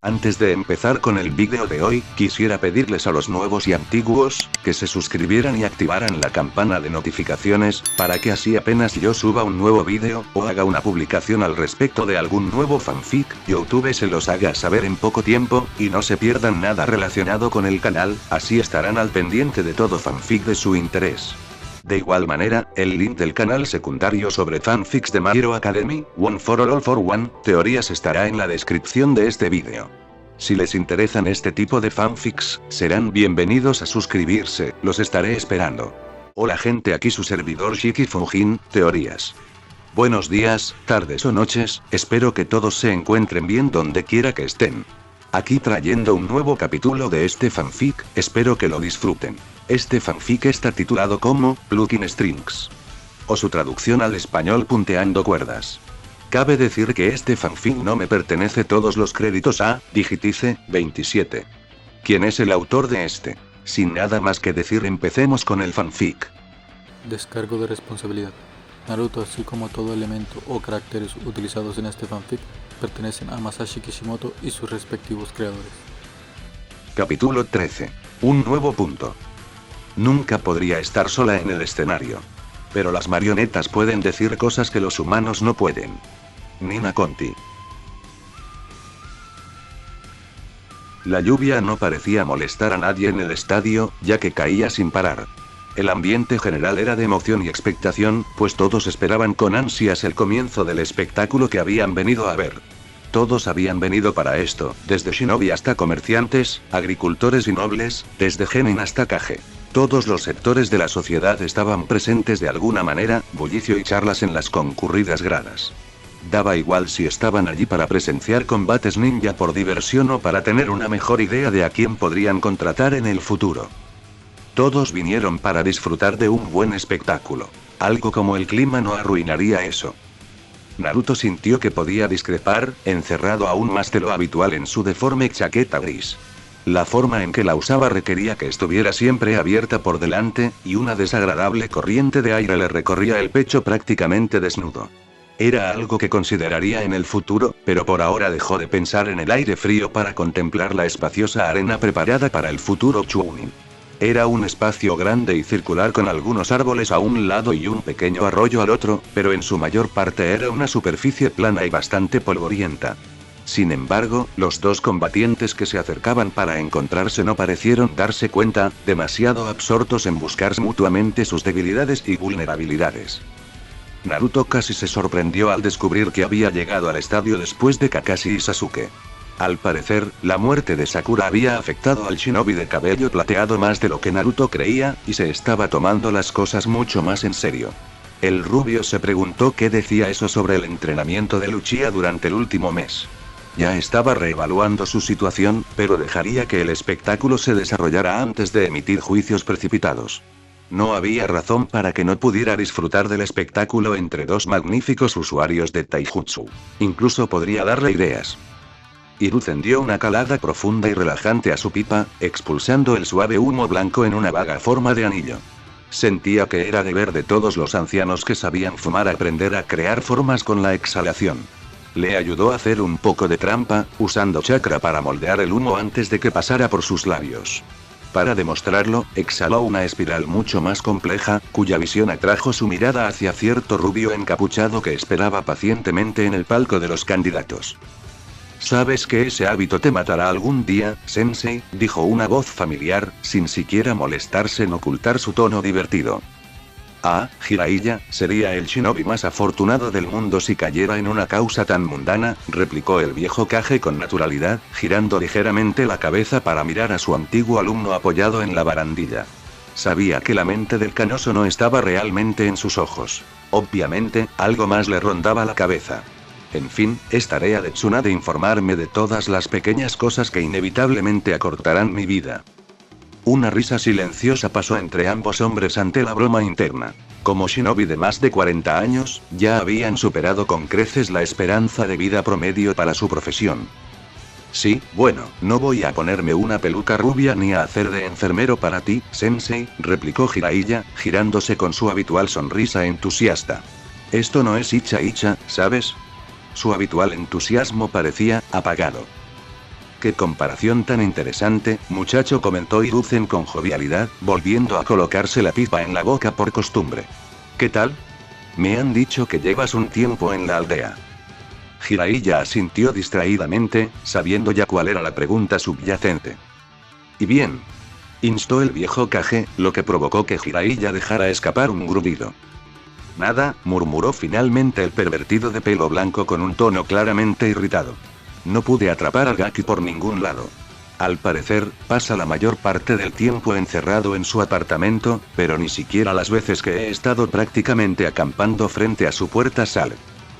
Antes de empezar con el vídeo de hoy, quisiera pedirles a los nuevos y antiguos, que se suscribieran y activaran la campana de notificaciones, para que así apenas yo suba un nuevo vídeo, o haga una publicación al respecto de algún nuevo fanfic, YouTube se los haga saber en poco tiempo, y no se pierdan nada relacionado con el canal, así estarán al pendiente de todo fanfic de su interés. De igual manera, el link del canal secundario sobre fanfics de My Hero Academy, One for All for One, teorías estará en la descripción de este vídeo. Si les interesan este tipo de fanfics, serán bienvenidos a suscribirse, los estaré esperando. Hola gente, aquí su servidor Shiki Fujin, teorías. Buenos días, tardes o noches, espero que todos se encuentren bien donde quiera que estén. Aquí trayendo un nuevo capítulo de este fanfic, espero que lo disfruten. Este fanfic está titulado como Plucking Strings, o su traducción al español Punteando Cuerdas. Cabe decir que este fanfic no me pertenece, todos los créditos a Digitice 27. ¿Quién es el autor de este? Sin nada más que decir, empecemos con el fanfic. Descargo de responsabilidad. Naruto, así como todo elemento o caracteres utilizados en este fanfic, pertenecen a Masashi Kishimoto y sus respectivos creadores. Capítulo 13. Un nuevo punto. Nunca podría estar sola en el escenario. Pero las marionetas pueden decir cosas que los humanos no pueden. Nina Conti. La lluvia no parecía molestar a nadie en el estadio, ya que caía sin parar. El ambiente general era de emoción y expectación, pues todos esperaban con ansias el comienzo del espectáculo que habían venido a ver. Todos habían venido para esto, desde shinobi hasta comerciantes, agricultores y nobles, desde genin hasta Kage. Todos los sectores de la sociedad estaban presentes de alguna manera, bullicio y charlas en las concurridas gradas. Daba igual si estaban allí para presenciar combates ninja por diversión o para tener una mejor idea de a quién podrían contratar en el futuro. Todos vinieron para disfrutar de un buen espectáculo. Algo como el clima no arruinaría eso. Naruto sintió que podía discrepar, encerrado aún más de lo habitual en su deforme chaqueta gris. La forma en que la usaba requería que estuviera siempre abierta por delante, y una desagradable corriente de aire le recorría el pecho prácticamente desnudo. Era algo que consideraría en el futuro, pero por ahora dejó de pensar en el aire frío para contemplar la espaciosa arena preparada para el futuro Chunin. Era un espacio grande y circular con algunos árboles a un lado y un pequeño arroyo al otro, pero en su mayor parte era una superficie plana y bastante polvorienta. Sin embargo, los dos combatientes que se acercaban para encontrarse no parecieron darse cuenta, demasiado absortos en buscar mutuamente sus debilidades y vulnerabilidades. Naruto casi se sorprendió al descubrir que había llegado al estadio después de Kakashi y Sasuke. Al parecer, la muerte de Sakura había afectado al shinobi de cabello plateado más de lo que Naruto creía, y se estaba tomando las cosas mucho más en serio. El rubio se preguntó qué decía eso sobre el entrenamiento de Uchiha durante el último mes. Ya estaba reevaluando su situación, pero dejaría que el espectáculo se desarrollara antes de emitir juicios precipitados. No había razón para que no pudiera disfrutar del espectáculo entre dos magníficos usuarios de Taijutsu. Incluso podría darle ideas. Hiruzen dio una calada profunda y relajante a su pipa, expulsando el suave humo blanco en una vaga forma de anillo. Sentía que era deber de todos los ancianos que sabían fumar aprender a crear formas con la exhalación. Le ayudó a hacer un poco de trampa, usando chakra para moldear el humo antes de que pasara por sus labios. Para demostrarlo, exhaló una espiral mucho más compleja, cuya visión atrajo su mirada hacia cierto rubio encapuchado que esperaba pacientemente en el palco de los candidatos. «Sabes que ese hábito te matará algún día, Sensei», dijo una voz familiar, sin siquiera molestarse en ocultar su tono divertido. «Ah, Jiraiya, sería el shinobi más afortunado del mundo si cayera en una causa tan mundana», replicó el viejo Kage con naturalidad, girando ligeramente la cabeza para mirar a su antiguo alumno apoyado en la barandilla. Sabía que la mente del canoso no estaba realmente en sus ojos. Obviamente, algo más le rondaba la cabeza. En fin, es tarea de Tsunade informarme de todas las pequeñas cosas que inevitablemente acortarán mi vida. Una risa silenciosa pasó entre ambos hombres ante la broma interna. Como shinobi de más de 40 años, ya habían superado con creces la esperanza de vida promedio para su profesión. Sí, bueno, no voy a ponerme una peluca rubia ni a hacer de enfermero para ti, Sensei, replicó Jiraiya, girándose con su habitual sonrisa entusiasta. Esto no es Icha Icha, ¿sabes? Su habitual entusiasmo parecía apagado. Qué comparación tan interesante, muchacho, comentó Hiruzen con jovialidad, volviendo a colocarse la pipa en la boca por costumbre. ¿Qué tal? Me han dicho que llevas un tiempo en la aldea. Jiraiya asintió distraídamente, sabiendo ya cuál era la pregunta subyacente. ¿Y bien? Instó el viejo Kage, lo que provocó que Jiraiya dejara escapar un grudido. Nada, murmuró finalmente el pervertido de pelo blanco con un tono claramente irritado. No pude atrapar al Gaki por ningún lado. Al parecer, pasa la mayor parte del tiempo encerrado en su apartamento, pero ni siquiera las veces que he estado prácticamente acampando frente a su puerta sale.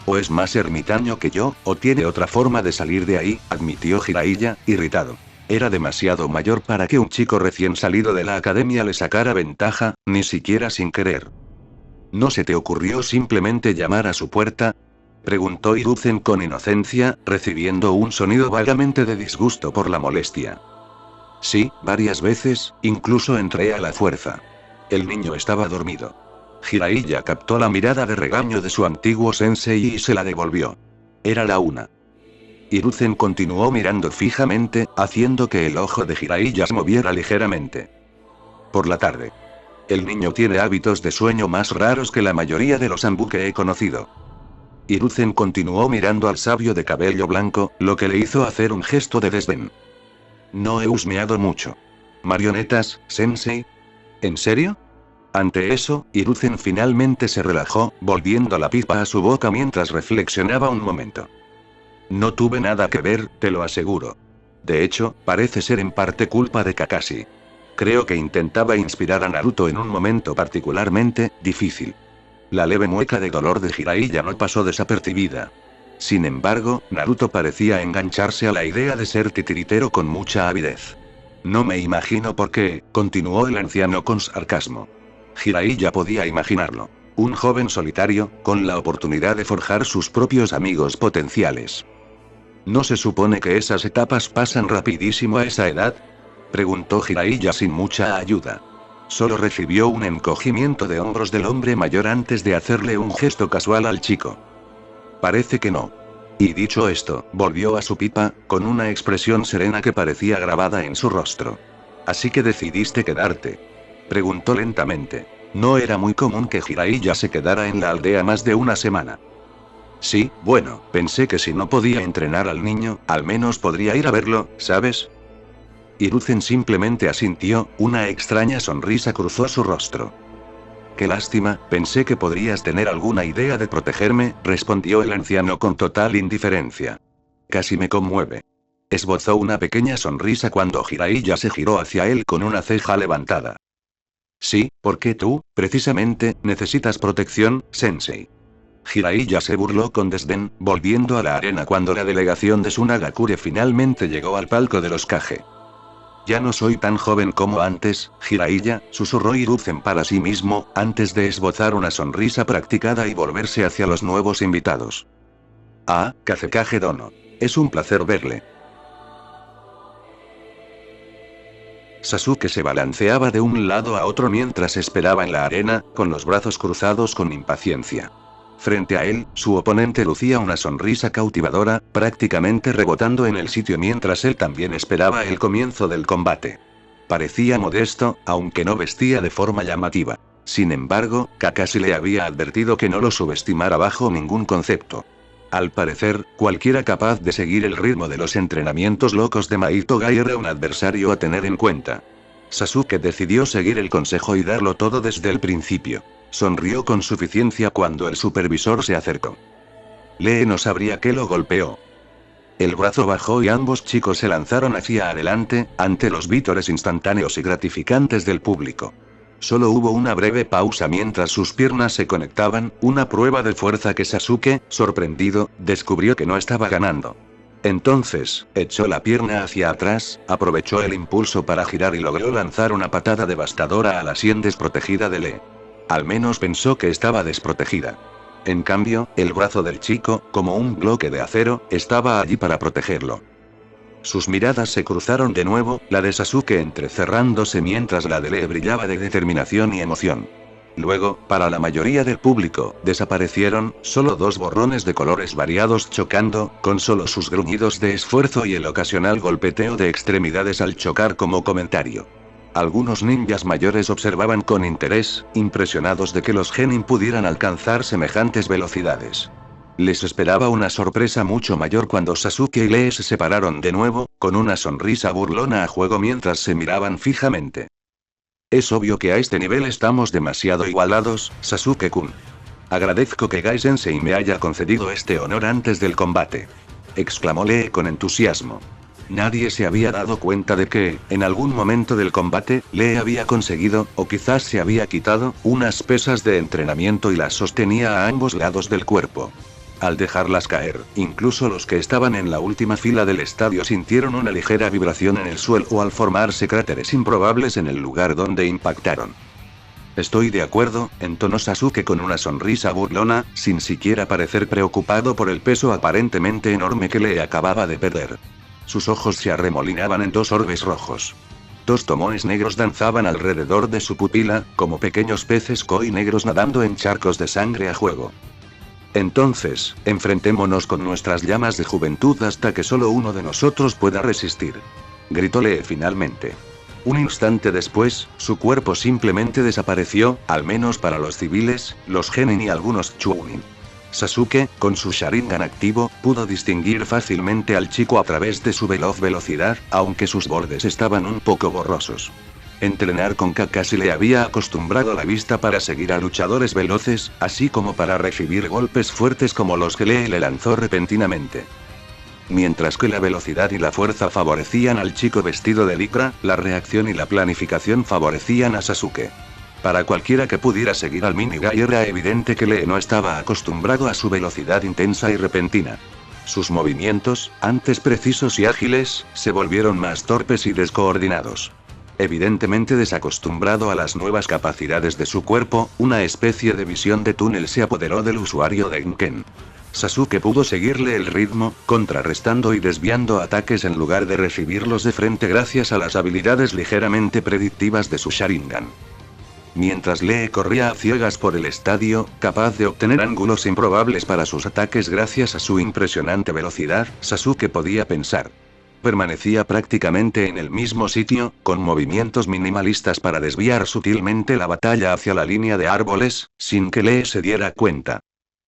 O es más ermitaño que yo, o tiene otra forma de salir de ahí, admitió Jiraiya, irritado. Era demasiado mayor para que un chico recién salido de la academia le sacara ventaja, ni siquiera sin querer. ¿No se te ocurrió simplemente llamar a su puerta?, preguntó Hiruzen con inocencia, recibiendo un sonido vagamente de disgusto por la molestia. Sí, varias veces, incluso entré a la fuerza. El niño estaba dormido. Jiraiya captó la mirada de regaño de su antiguo sensei y se la devolvió. Era la 1. Hiruzen continuó mirando fijamente, haciendo que el ojo de Jiraiya se moviera ligeramente. Por la tarde. El niño tiene hábitos de sueño más raros que la mayoría de los Anbu que he conocido. Hiruzen continuó mirando al sabio de cabello blanco, lo que le hizo hacer un gesto de desdén. No he husmeado mucho. ¿Marionetas, sensei? ¿En serio? Ante eso, Hiruzen finalmente se relajó, volviendo la pipa a su boca mientras reflexionaba un momento. No tuve nada que ver, te lo aseguro. De hecho, parece ser en parte culpa de Kakashi. Creo que intentaba inspirar a Naruto en un momento particularmente difícil. La leve mueca de dolor de Jiraiya no pasó desapercibida. Sin embargo, Naruto parecía engancharse a la idea de ser titiritero con mucha avidez. No me imagino por qué, continuó el anciano con sarcasmo. Jiraiya podía imaginarlo. Un joven solitario, con la oportunidad de forjar sus propios amigos potenciales. ¿No se supone que esas etapas pasan rapidísimo a esa edad?, preguntó Jiraiya sin mucha ayuda. Solo recibió un encogimiento de hombros del hombre mayor antes de hacerle un gesto casual al chico. Parece que no. Y dicho esto, volvió a su pipa, con una expresión serena que parecía grabada en su rostro. ¿Así que decidiste quedarte?, preguntó lentamente. No era muy común que Jiraiya se quedara en la aldea más de una semana. Sí, bueno, pensé que si no podía entrenar al niño, al menos podría ir a verlo, ¿sabes? Hiruzen simplemente asintió, una extraña sonrisa cruzó su rostro. Qué lástima, pensé que podrías tener alguna idea de protegerme, respondió el anciano con total indiferencia. Casi me conmueve. Esbozó una pequeña sonrisa cuando Jiraiya se giró hacia él con una ceja levantada. Sí, porque tú, precisamente, necesitas protección, sensei. Jiraiya se burló con desdén, volviendo a la arena cuando la delegación de Tsunagakure finalmente llegó al palco de los Kage. Ya no soy tan joven como antes, Jiraiya, susurró Hiruzen para sí mismo, antes de esbozar una sonrisa practicada y volverse hacia los nuevos invitados. Ah, Kazekage Dono. Es un placer verle. Sasuke se balanceaba de un lado a otro mientras esperaba en la arena, con los brazos cruzados con impaciencia. Frente a él, su oponente lucía una sonrisa cautivadora, prácticamente rebotando en el sitio mientras él también esperaba el comienzo del combate. Parecía modesto, aunque no vestía de forma llamativa. Sin embargo, Kakashi le había advertido que no lo subestimara bajo ningún concepto. Al parecer, cualquiera capaz de seguir el ritmo de los entrenamientos locos de Maito Gai era un adversario a tener en cuenta. Sasuke decidió seguir el consejo y darlo todo desde el principio. Sonrió con suficiencia cuando el supervisor se acercó. Lee no sabría qué lo golpeó. El brazo bajó y ambos chicos se lanzaron hacia adelante, ante los vítores instantáneos y gratificantes del público. Solo hubo una breve pausa mientras sus piernas se conectaban, una prueba de fuerza que Sasuke, sorprendido, descubrió que no estaba ganando. Entonces, echó la pierna hacia atrás, aprovechó el impulso para girar y logró lanzar una patada devastadora a la sien desprotegida de Lee. Al menos pensó que estaba desprotegida. En cambio, el brazo del chico, como un bloque de acero, estaba allí para protegerlo. Sus miradas se cruzaron de nuevo, la de Sasuke entrecerrándose mientras la de Lee brillaba de determinación y emoción. Luego, para la mayoría del público, desaparecieron, solo 2 borrones de colores variados chocando, con solo sus gruñidos de esfuerzo y el ocasional golpeteo de extremidades al chocar como comentario. Algunos ninjas mayores observaban con interés, impresionados de que los genin pudieran alcanzar semejantes velocidades. Les esperaba una sorpresa mucho mayor cuando Sasuke y Lee se separaron de nuevo, con una sonrisa burlona a juego mientras se miraban fijamente. Es obvio que a este nivel estamos demasiado igualados, Sasuke-kun. Agradezco que Gai-sensei me haya concedido este honor antes del combate. Exclamó Lee con entusiasmo. Nadie se había dado cuenta de que, en algún momento del combate, Lee había conseguido, o quizás se había quitado, unas pesas de entrenamiento y las sostenía a ambos lados del cuerpo. Al dejarlas caer, incluso los que estaban en la última fila del estadio sintieron una ligera vibración en el suelo al formarse cráteres improbables en el lugar donde impactaron. Estoy de acuerdo, entonó Sasuke con una sonrisa burlona, sin siquiera parecer preocupado por el peso aparentemente enorme que le acababa de perder. Sus ojos se arremolinaban en 2 orbes rojos. 2 tomones negros danzaban alrededor de su pupila, como pequeños peces koi negros nadando en charcos de sangre a juego. Entonces, enfrentémonos con nuestras llamas de juventud hasta que solo uno de nosotros pueda resistir. Gritó Lee finalmente. Un instante después, su cuerpo simplemente desapareció, al menos para los civiles, los genin y algunos chunin. Sasuke, con su Sharingan activo, pudo distinguir fácilmente al chico a través de su veloz velocidad, aunque sus bordes estaban un poco borrosos. Entrenar con Kakashi le había acostumbrado la vista para seguir a luchadores veloces, así como para recibir golpes fuertes como los que Lee le lanzó repentinamente. Mientras que la velocidad y la fuerza favorecían al chico vestido de licra, la reacción y la planificación favorecían a Sasuke. Para cualquiera que pudiera seguir al Minigai era evidente que Lee no estaba acostumbrado a su velocidad intensa y repentina. Sus movimientos, antes precisos y ágiles, se volvieron más torpes y descoordinados. Evidentemente desacostumbrado a las nuevas capacidades de su cuerpo, una especie de visión de túnel se apoderó del usuario de Inken. Sasuke pudo seguirle el ritmo, contrarrestando y desviando ataques en lugar de recibirlos de frente gracias a las habilidades ligeramente predictivas de su Sharingan. Mientras Lee corría a ciegas por el estadio, capaz de obtener ángulos improbables para sus ataques gracias a su impresionante velocidad, Sasuke podía pensar. Permanecía prácticamente en el mismo sitio, con movimientos minimalistas para desviar sutilmente la batalla hacia la línea de árboles, sin que Lee se diera cuenta.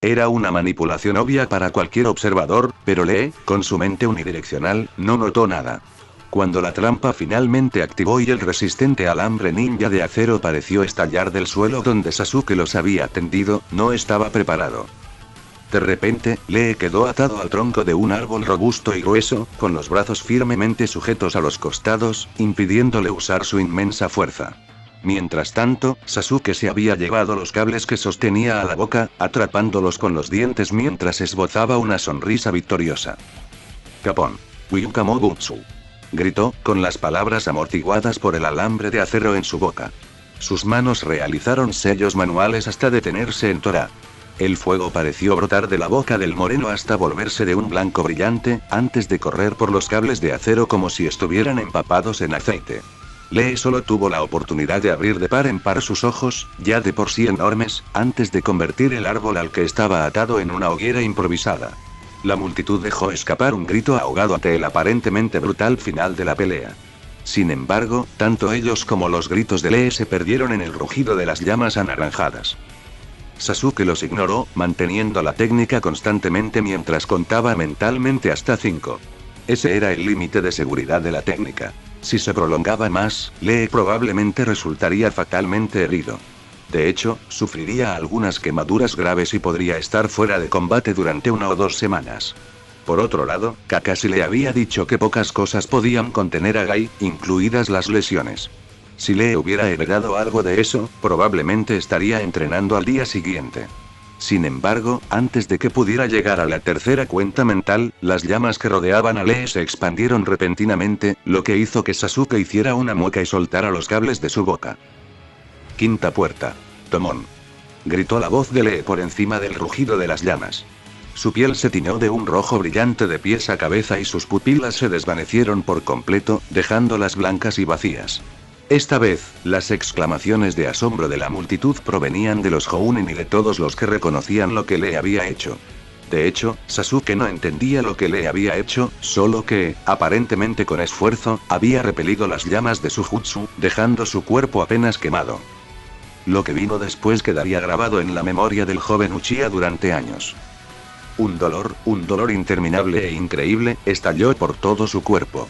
Era una manipulación obvia para cualquier observador, pero Lee, con su mente unidireccional, no notó nada. Cuando la trampa finalmente activó y el resistente alambre ninja de acero pareció estallar del suelo donde Sasuke los había tendido, no estaba preparado. De repente, Lee quedó atado al tronco de un árbol robusto y grueso, con los brazos firmemente sujetos a los costados, impidiéndole usar su inmensa fuerza. Mientras tanto, Sasuke se había llevado los cables que sostenía a la boca, atrapándolos con los dientes mientras esbozaba una sonrisa victoriosa. Capón. Wyukamo Butsu. Gritó, con las palabras amortiguadas por el alambre de acero en su boca. Sus manos realizaron sellos manuales hasta detenerse en Tora. El fuego pareció brotar de la boca del moreno hasta volverse de un blanco brillante, antes de correr por los cables de acero como si estuvieran empapados en aceite. Lee solo tuvo la oportunidad de abrir de par en par sus ojos, ya de por sí enormes, antes de convertir el árbol al que estaba atado en una hoguera improvisada. La multitud dejó escapar un grito ahogado ante el aparentemente brutal final de la pelea. Sin embargo, tanto ellos como los gritos de Lee se perdieron en el rugido de las llamas anaranjadas. Sasuke los ignoró, manteniendo la técnica constantemente mientras contaba mentalmente hasta 5. Ese era el límite de seguridad de la técnica. Si se prolongaba más, Lee probablemente resultaría fatalmente herido. De hecho, sufriría algunas quemaduras graves y podría estar fuera de combate durante 1 o 2 semanas. Por otro lado, Kakashi le había dicho que pocas cosas podían contener a Gai, incluidas las lesiones. Si Lee hubiera heredado algo de eso, probablemente estaría entrenando al día siguiente. Sin embargo, antes de que pudiera llegar a la tercera cuenta mental, las llamas que rodeaban a Lee se expandieron repentinamente, lo que hizo que Sasuke hiciera una mueca y soltara los cables de su boca. Quinta puerta. Tomón. Gritó la voz de Lee por encima del rugido de las llamas. Su piel se tiñó de un rojo brillante de pies a cabeza y sus pupilas se desvanecieron por completo, dejándolas blancas y vacías. Esta vez, las exclamaciones de asombro de la multitud provenían de los Jounin y de todos los que reconocían lo que Lee había hecho. De hecho, Sasuke no entendía lo que Lee había hecho, solo que, aparentemente con esfuerzo, había repelido las llamas de su jutsu, dejando su cuerpo apenas quemado. Lo que vino después quedaría grabado en la memoria del joven Uchiha durante años. Un dolor interminable e increíble, estalló por todo su cuerpo.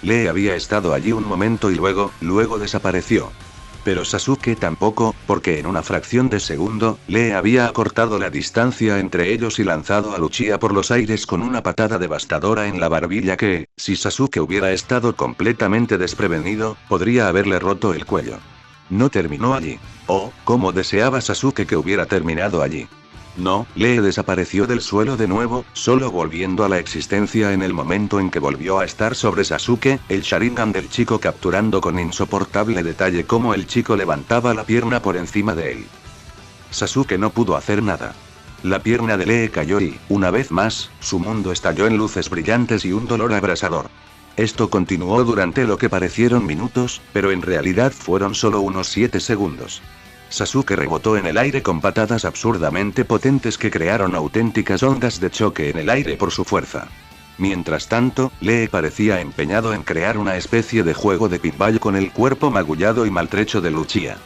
Lee había estado allí un momento y luego desapareció. Pero Sasuke tampoco, porque en una fracción de segundo, Lee había acortado la distancia entre ellos y lanzado a Uchiha por los aires con una patada devastadora en la barbilla que, si Sasuke hubiera estado completamente desprevenido, podría haberle roto el cuello. No terminó allí. Oh, cómo deseaba Sasuke que hubiera terminado allí. No, Lee desapareció del suelo de nuevo, solo volviendo a la existencia en el momento en que volvió a estar sobre Sasuke, el Sharingan del chico capturando con insoportable detalle cómo el chico levantaba la pierna por encima de él. Sasuke no pudo hacer nada. La pierna de Lee cayó y, una vez más, su mundo estalló en luces brillantes y un dolor abrasador. Esto continuó durante lo que parecieron minutos, pero en realidad fueron solo unos 7 segundos. Sasuke rebotó en el aire con patadas absurdamente potentes que crearon auténticas ondas de choque en el aire por su fuerza. Mientras tanto, Lee parecía empeñado en crear una especie de juego de pinball con el cuerpo magullado y maltrecho de Uchiha.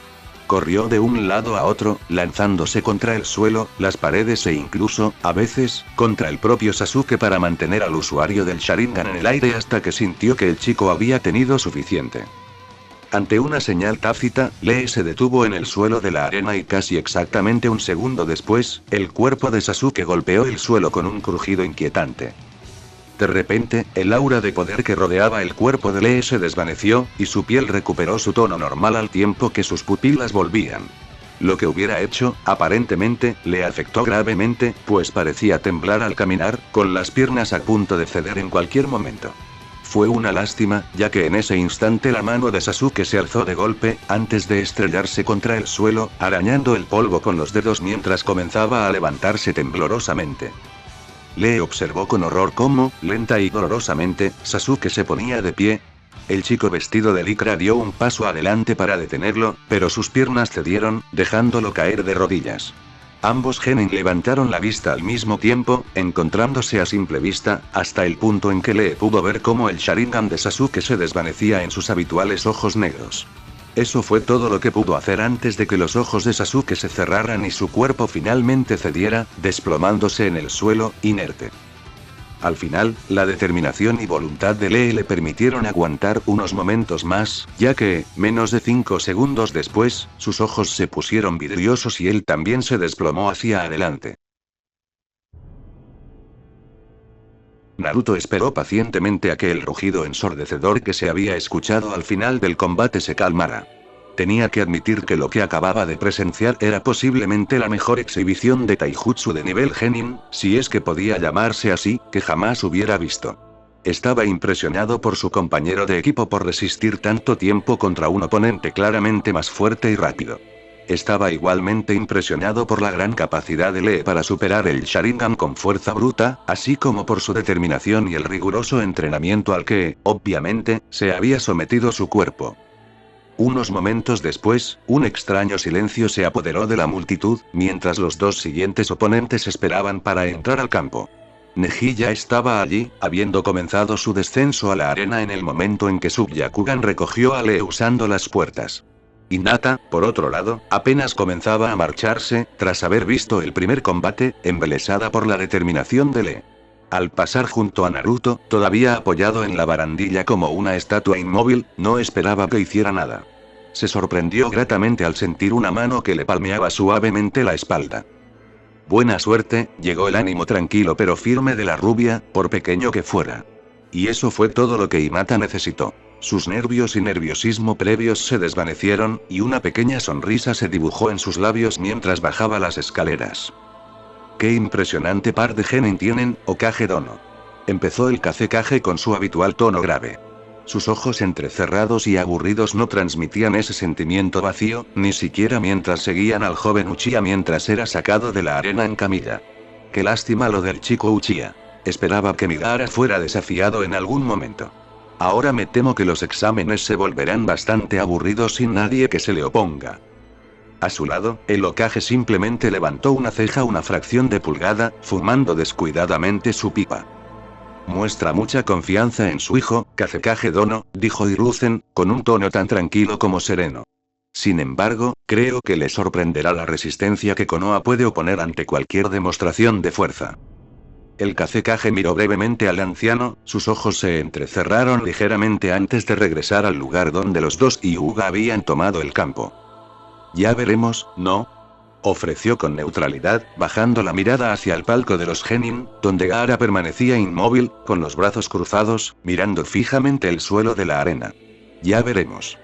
Corrió de un lado a otro, lanzándose contra el suelo, las paredes e incluso, a veces, contra el propio Sasuke para mantener al usuario del Sharingan en el aire hasta que sintió que el chico había tenido suficiente. Ante una señal tácita, Lee se detuvo en el suelo de la arena y casi exactamente un segundo después, el cuerpo de Sasuke golpeó el suelo con un crujido inquietante. De repente, el aura de poder que rodeaba el cuerpo de Lee se desvaneció, y su piel recuperó su tono normal al tiempo que sus pupilas volvían. Lo que hubiera hecho, aparentemente, le afectó gravemente, pues parecía temblar al caminar, con las piernas a punto de ceder en cualquier momento. Fue una lástima, ya que en ese instante la mano de Sasuke se alzó de golpe, antes de estrellarse contra el suelo, arañando el polvo con los dedos mientras comenzaba a levantarse temblorosamente. Lee observó con horror cómo, lenta y dolorosamente, Sasuke se ponía de pie. El chico vestido de licra dio un paso adelante para detenerlo, pero sus piernas cedieron, dejándolo caer de rodillas. Ambos genin levantaron la vista al mismo tiempo, encontrándose a simple vista, hasta el punto en que Lee pudo ver cómo el Sharingan de Sasuke se desvanecía en sus habituales ojos negros. Eso fue todo lo que pudo hacer antes de que los ojos de Sasuke se cerraran y su cuerpo finalmente cediera, desplomándose en el suelo, inerte. Al final, la determinación y voluntad de Lee le permitieron aguantar unos momentos más, ya que, menos de 5 segundos después, sus ojos se pusieron vidriosos y él también se desplomó hacia adelante. Naruto esperó pacientemente a que el rugido ensordecedor que se había escuchado al final del combate se calmara. Tenía que admitir que lo que acababa de presenciar era posiblemente la mejor exhibición de taijutsu de nivel genin, si es que podía llamarse así, que jamás hubiera visto. Estaba impresionado por su compañero de equipo por resistir tanto tiempo contra un oponente claramente más fuerte y rápido. Estaba igualmente impresionado por la gran capacidad de Lee para superar el Sharingan con fuerza bruta, así como por su determinación y el riguroso entrenamiento al que, obviamente, se había sometido su cuerpo. Unos momentos después, un extraño silencio se apoderó de la multitud, mientras los dos siguientes oponentes esperaban para entrar al campo. Neji ya estaba allí, habiendo comenzado su descenso a la arena en el momento en que Sub-Byakugan recogió a Lee usando las puertas. Hinata, por otro lado, apenas comenzaba a marcharse, tras haber visto el primer combate, embelesada por la determinación de Lee. Al pasar junto a Naruto, todavía apoyado en la barandilla como una estatua inmóvil, no esperaba que hiciera nada. Se sorprendió gratamente al sentir una mano que le palmeaba suavemente la espalda. Buena suerte, llegó el ánimo tranquilo pero firme de la rubia, por pequeño que fuera. Y eso fue todo lo que Hinata necesitó. Sus nervios y nerviosismo previos se desvanecieron, y una pequeña sonrisa se dibujó en sus labios mientras bajaba las escaleras. ¡Qué impresionante par de genin tienen, Hokage Dono! Empezó el Kazekage con su habitual tono grave. Sus ojos entrecerrados y aburridos no transmitían ese sentimiento vacío, ni siquiera mientras seguían al joven Uchiha mientras era sacado de la arena en camilla. ¡Qué lástima lo del chico Uchiha! Esperaba que Madara fuera desafiado en algún momento. Ahora me temo que los exámenes se volverán bastante aburridos sin nadie que se le oponga. A su lado, el Hokage simplemente levantó una ceja una fracción de pulgada, fumando descuidadamente su pipa. Muestra mucha confianza en su hijo, Kazekage Dono, dijo Hiruzen, con un tono tan tranquilo como sereno. Sin embargo, creo que le sorprenderá la resistencia que Konoha puede oponer ante cualquier demostración de fuerza. El Kazekage miró brevemente al anciano, sus ojos se entrecerraron ligeramente antes de regresar al lugar donde los dos Hyuga habían tomado el campo. Ya veremos, ¿no? Ofreció con neutralidad, bajando la mirada hacia el palco de los Genin, donde Gaara permanecía inmóvil, con los brazos cruzados, mirando fijamente el suelo de la arena. Ya veremos.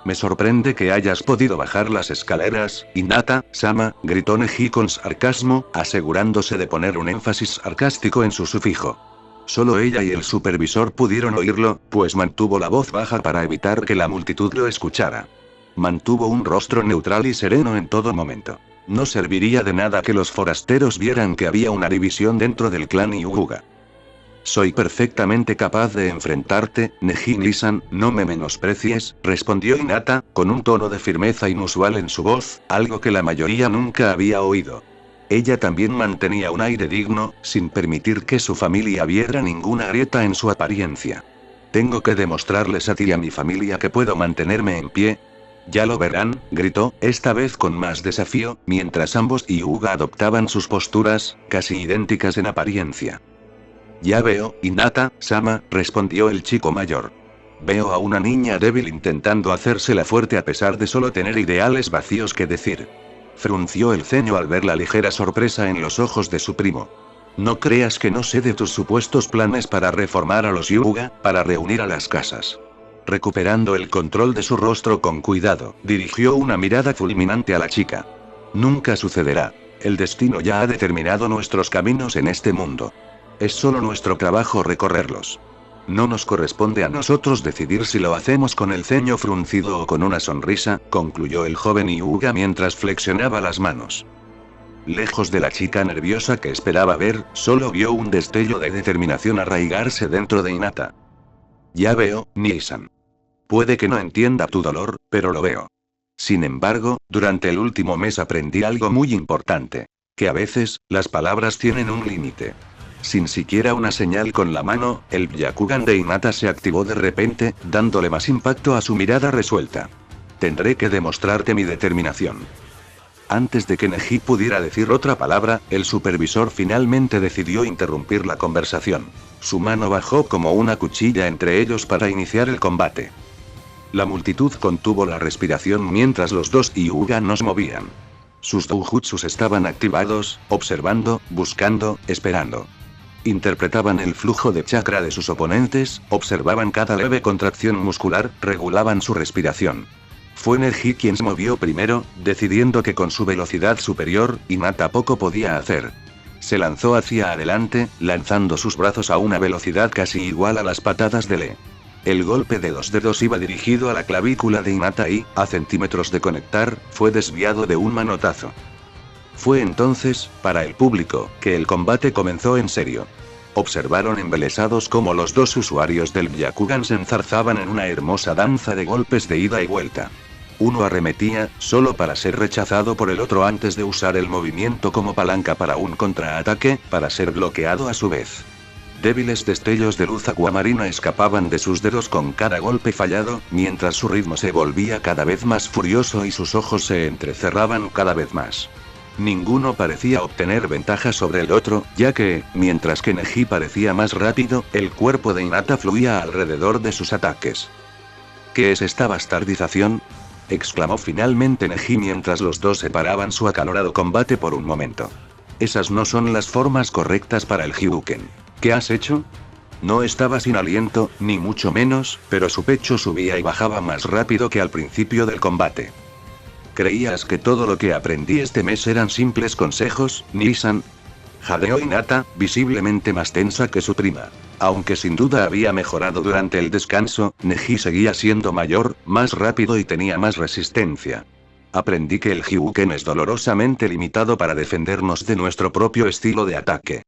Me sorprende que hayas podido bajar las escaleras, Hinata-sama, gritó Neji con sarcasmo, asegurándose de poner un énfasis sarcástico en su sufijo. Solo ella y el supervisor pudieron oírlo, pues mantuvo la voz baja para evitar que la multitud lo escuchara. Mantuvo un rostro neutral y sereno en todo momento. No serviría de nada que los forasteros vieran que había una división dentro del clan Hyuga. Soy perfectamente capaz de enfrentarte, Neji-san, no me menosprecies, respondió Hinata, con un tono de firmeza inusual en su voz, algo que la mayoría nunca había oído. Ella también mantenía un aire digno, sin permitir que su familia viera ninguna grieta en su apariencia. Tengo que demostrarles a ti y a mi familia que puedo mantenerme en pie. Ya lo verán, gritó, esta vez con más desafío, mientras ambos Hyuga adoptaban sus posturas, casi idénticas en apariencia. Ya veo, Hinata-sama, respondió el chico mayor. Veo a una niña débil intentando hacérsela fuerte a pesar de solo tener ideales vacíos que decir. Frunció el ceño al ver la ligera sorpresa en los ojos de su primo. No creas que no sé de tus supuestos planes para reformar a los Hyuga, para reunir a las casas. Recuperando el control de su rostro con cuidado, dirigió una mirada fulminante a la chica. Nunca sucederá. El destino ya ha determinado nuestros caminos en este mundo. Es solo nuestro trabajo recorrerlos. No nos corresponde a nosotros decidir si lo hacemos con el ceño fruncido o con una sonrisa, concluyó el joven Hyuga mientras flexionaba las manos. Lejos de la chica nerviosa que esperaba ver, solo vio un destello de determinación arraigarse dentro de Hinata. Ya veo, Nii-san. Puede que no entienda tu dolor, pero lo veo. Sin embargo, durante el último mes aprendí algo muy importante. Que a veces, las palabras tienen un límite. Sin siquiera una señal con la mano, el Byakugan de Hinata se activó de repente, dándole más impacto a su mirada resuelta. Tendré que demostrarte mi determinación. Antes de que Neji pudiera decir otra palabra, el supervisor finalmente decidió interrumpir la conversación. Su mano bajó como una cuchilla entre ellos para iniciar el combate. La multitud contuvo la respiración mientras los dos Hyuga nos movían. Sus doujutsus estaban activados, observando, buscando, esperando. Interpretaban el flujo de chakra de sus oponentes, observaban cada leve contracción muscular, regulaban su respiración. Fue Neji quien se movió primero, decidiendo que con su velocidad superior, Hinata poco podía hacer. Se lanzó hacia adelante, lanzando sus brazos a una velocidad casi igual a las patadas de Lee. El golpe de dos dedos iba dirigido a la clavícula de Hinata y, a centímetros de conectar, fue desviado de un manotazo. Fue entonces, para el público, que el combate comenzó en serio. Observaron embelesados cómo los dos usuarios del Byakugan se enzarzaban en una hermosa danza de golpes de ida y vuelta. Uno arremetía, solo para ser rechazado por el otro antes de usar el movimiento como palanca para un contraataque, para ser bloqueado a su vez. Débiles destellos de luz aguamarina escapaban de sus dedos con cada golpe fallado, mientras su ritmo se volvía cada vez más furioso y sus ojos se entrecerraban cada vez más. Ninguno parecía obtener ventaja sobre el otro, ya que, mientras que Neji parecía más rápido, el cuerpo de Hinata fluía alrededor de sus ataques. ¿Qué es esta bastardización?, exclamó finalmente Neji mientras los dos separaban su acalorado combate por un momento. Esas no son las formas correctas para el Hyuken. ¿Qué has hecho? No estaba sin aliento, ni mucho menos, pero su pecho subía y bajaba más rápido que al principio del combate. ¿Creías que todo lo que aprendí este mes eran simples consejos, Nii-san? Jadeó Hinata, visiblemente más tensa que su prima. Aunque sin duda había mejorado durante el descanso, Neji seguía siendo mayor, más rápido y tenía más resistencia. Aprendí que el Hyuken es dolorosamente limitado para defendernos de nuestro propio estilo de ataque.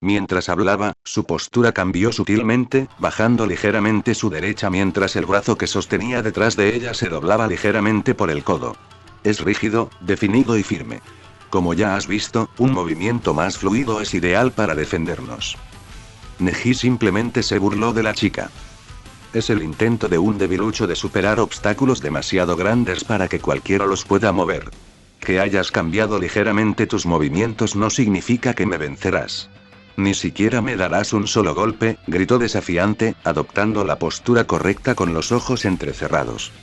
Mientras hablaba, su postura cambió sutilmente, bajando ligeramente su derecha mientras el brazo que sostenía detrás de ella se doblaba ligeramente por el codo. Es rígido, definido y firme. Como ya has visto, un movimiento más fluido es ideal para defendernos. Neji simplemente se burló de la chica. Es el intento de un debilucho de superar obstáculos demasiado grandes para que cualquiera los pueda mover. Que hayas cambiado ligeramente tus movimientos no significa que me vencerás. Ni siquiera me darás un solo golpe, gritó desafiante, adoptando la postura correcta con los ojos entrecerrados.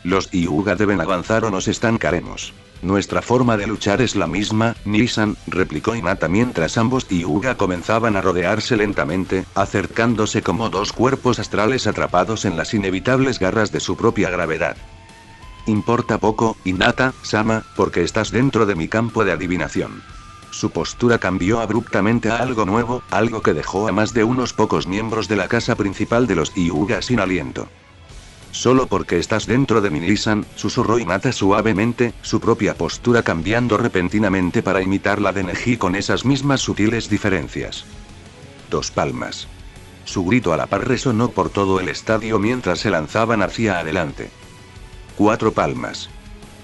Los Hyuga deben avanzar o nos estancaremos. Nuestra forma de luchar es la misma, Nisan, replicó Hinata mientras ambos Hyuga comenzaban a rodearse lentamente, acercándose como dos cuerpos astrales atrapados en las inevitables garras de su propia gravedad. Importa poco, Hinata-sama, porque estás dentro de mi campo de adivinación. Su postura cambió abruptamente a algo nuevo, algo que dejó a más de unos pocos miembros de la casa principal de los Hyuga sin aliento. Solo porque estás dentro de mi Nisan, susurró Hinata suavemente, su propia postura cambiando repentinamente para imitar la de Neji con esas mismas sutiles diferencias. 2 palmas. Su grito a la par resonó por todo el estadio mientras se lanzaban hacia adelante. 4 palmas.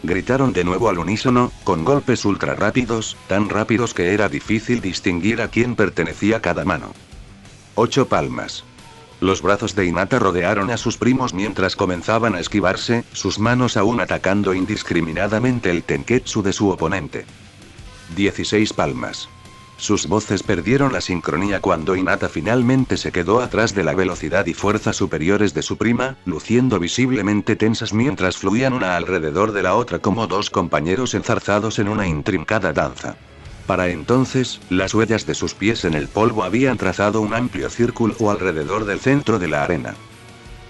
Gritaron de nuevo al unísono, con golpes ultra rápidos, tan rápidos que era difícil distinguir a quién pertenecía cada mano. 8 palmas. Los brazos de Hinata rodearon a sus primos mientras comenzaban a esquivarse, sus manos aún atacando indiscriminadamente el tenketsu de su oponente. 16 palmas. Sus voces perdieron la sincronía cuando Hinata finalmente se quedó atrás de la velocidad y fuerza superiores de su prima, luciendo visiblemente tensas mientras fluían una alrededor de la otra como dos compañeros enzarzados en una intrincada danza. Para entonces, las huellas de sus pies en el polvo habían trazado un amplio círculo alrededor del centro de la arena.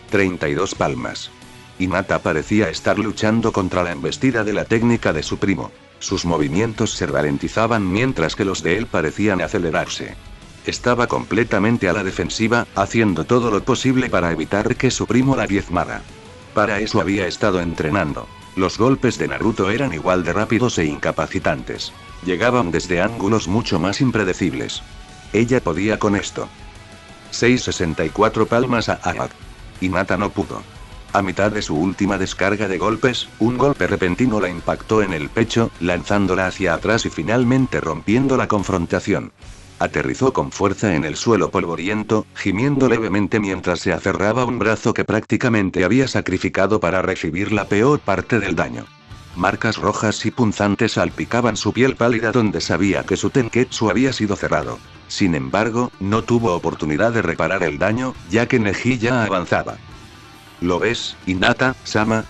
32 palmas. Hinata parecía estar luchando contra la embestida de la técnica de su primo. Sus movimientos se ralentizaban mientras que los de él parecían acelerarse. Estaba completamente a la defensiva, haciendo todo lo posible para evitar que su primo la diezmara. Para eso había estado entrenando. Los golpes de Naruto eran igual de rápidos e incapacitantes. Llegaban desde ángulos mucho más impredecibles. Ella podía con esto. 664 palmas a Ahak. Hinata no pudo. A mitad de su última descarga de golpes, un golpe repentino la impactó en el pecho, lanzándola hacia atrás y finalmente rompiendo la confrontación. Aterrizó con fuerza en el suelo polvoriento, gimiendo levemente mientras se aferraba a un brazo que prácticamente había sacrificado para recibir la peor parte del daño. Marcas rojas y punzantes salpicaban su piel pálida donde sabía que su tenketsu había sido cerrado. Sin embargo, no tuvo oportunidad de reparar el daño, ya que Neji ya avanzaba. ¿Lo ves, Hinata-sama?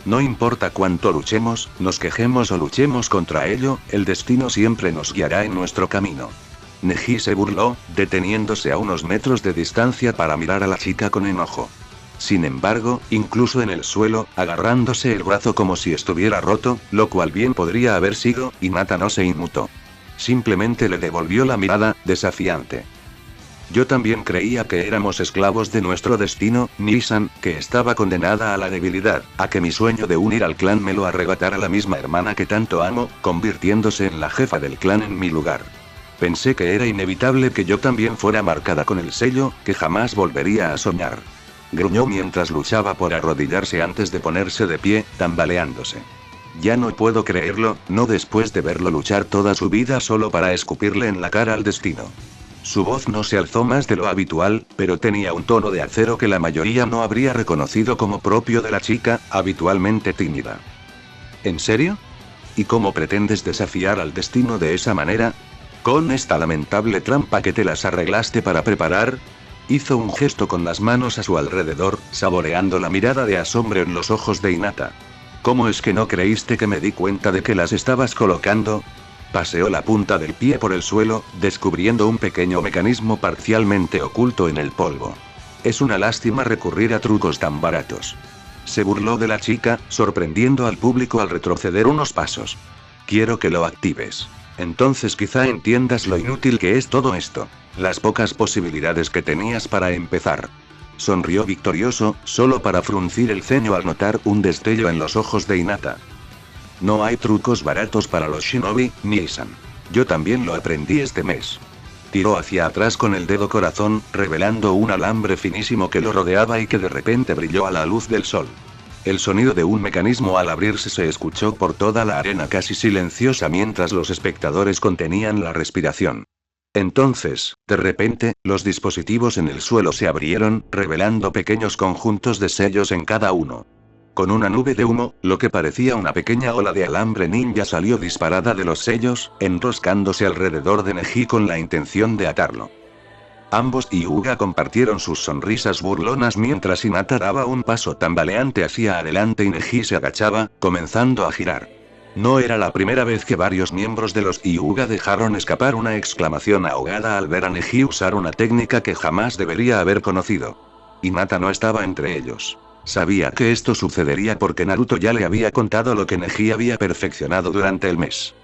No importa cuánto luchemos, nos quejemos o luchemos contra ello, el destino siempre nos guiará en nuestro camino. Neji se burló, deteniéndose a unos metros de distancia para mirar a la chica con enojo. Sin embargo, incluso en el suelo, agarrándose el brazo como si estuviera roto, lo cual bien podría haber sido, Hinata no se inmutó. Simplemente le devolvió la mirada, desafiante. Yo también creía que éramos esclavos de nuestro destino, Nisan, que estaba condenada a la debilidad, a que mi sueño de unir al clan me lo arrebatara la misma hermana que tanto amo, convirtiéndose en la jefa del clan en mi lugar. Pensé que era inevitable que yo también fuera marcada con el sello, que jamás volvería a soñar. Gruñó mientras luchaba por arrodillarse antes de ponerse de pie, tambaleándose. Ya no puedo creerlo, no después de verlo luchar toda su vida solo para escupirle en la cara al destino. Su voz no se alzó más de lo habitual, pero tenía un tono de acero que la mayoría no habría reconocido como propio de la chica, habitualmente tímida. ¿En serio? ¿Y cómo pretendes desafiar al destino de esa manera? ¿Con esta lamentable trampa que te las arreglaste para preparar? Hizo un gesto con las manos a su alrededor, saboreando la mirada de asombro en los ojos de Hinata. ¿Cómo es que no creíste que me di cuenta de que las estabas colocando? Paseó la punta del pie por el suelo, descubriendo un pequeño mecanismo parcialmente oculto en el polvo. Es una lástima recurrir a trucos tan baratos. Se burló de la chica, sorprendiendo al público al retroceder unos pasos. Quiero que lo actives. Entonces quizá entiendas lo inútil que es todo esto. Las pocas posibilidades que tenías para empezar. Sonrió victorioso, solo para fruncir el ceño al notar un destello en los ojos de Hinata. No hay trucos baratos para los shinobi, Nisan. Yo también lo aprendí este mes. Tiró hacia atrás con el dedo corazón, revelando un alambre finísimo que lo rodeaba y que de repente brilló a la luz del sol. El sonido de un mecanismo al abrirse se escuchó por toda la arena casi silenciosa mientras los espectadores contenían la respiración. Entonces, de repente, los dispositivos en el suelo se abrieron, revelando pequeños conjuntos de sellos en cada uno. Con una nube de humo, lo que parecía una pequeña ola de alambre ninja salió disparada de los sellos, enroscándose alrededor de Neji con la intención de atarlo. Ambos Hyuga compartieron sus sonrisas burlonas mientras Hinata daba un paso tambaleante hacia adelante y Neji se agachaba, comenzando a girar. No era la primera vez que varios miembros de los Hyuga dejaron escapar una exclamación ahogada al ver a Neji usar una técnica que jamás debería haber conocido. Hinata no estaba entre ellos. Sabía que esto sucedería porque Naruto ya le había contado lo que Neji había perfeccionado durante el mes.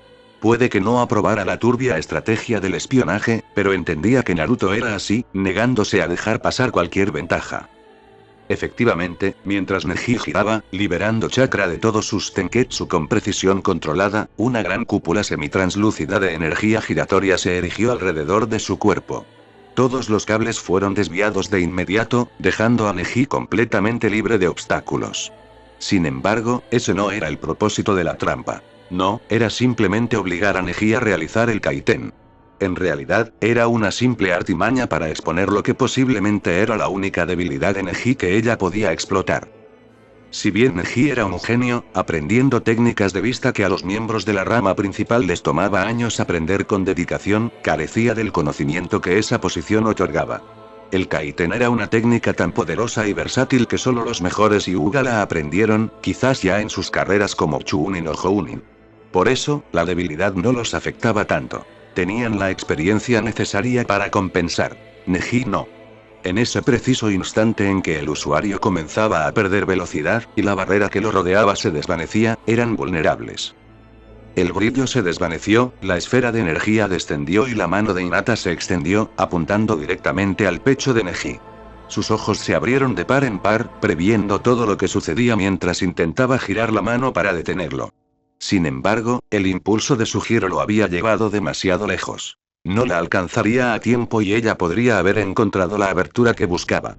Puede que no aprobara la turbia estrategia del espionaje, pero entendía que Naruto era así, negándose a dejar pasar cualquier ventaja. Efectivamente, mientras Neji giraba, liberando chakra de todos sus tenketsu con precisión controlada, una gran cúpula semitranslúcida de energía giratoria se erigió alrededor de su cuerpo. Todos los cables fueron desviados de inmediato, dejando a Neji completamente libre de obstáculos. Sin embargo, ese no era el propósito de la trampa. No, era simplemente obligar a Neji a realizar el kaiten. En realidad, era una simple artimaña para exponer lo que posiblemente era la única debilidad de Neji que ella podía explotar. Si bien Neji era un genio, aprendiendo técnicas de vista que a los miembros de la rama principal les tomaba años aprender con dedicación, carecía del conocimiento que esa posición otorgaba. El kaiten era una técnica tan poderosa y versátil que solo los mejores Hyuga la aprendieron, quizás ya en sus carreras como Chunin o Jounin. Por eso, la debilidad no los afectaba tanto. Tenían la experiencia necesaria para compensar. Neji no. En ese preciso instante en que el usuario comenzaba a perder velocidad, y la barrera que lo rodeaba se desvanecía, eran vulnerables. El brillo se desvaneció, la esfera de energía descendió y la mano de Hinata se extendió, apuntando directamente al pecho de Neji. Sus ojos se abrieron de par en par, previendo todo lo que sucedía mientras intentaba girar la mano para detenerlo. Sin embargo, el impulso de su giro lo había llevado demasiado lejos. No la alcanzaría a tiempo y ella podría haber encontrado la abertura que buscaba.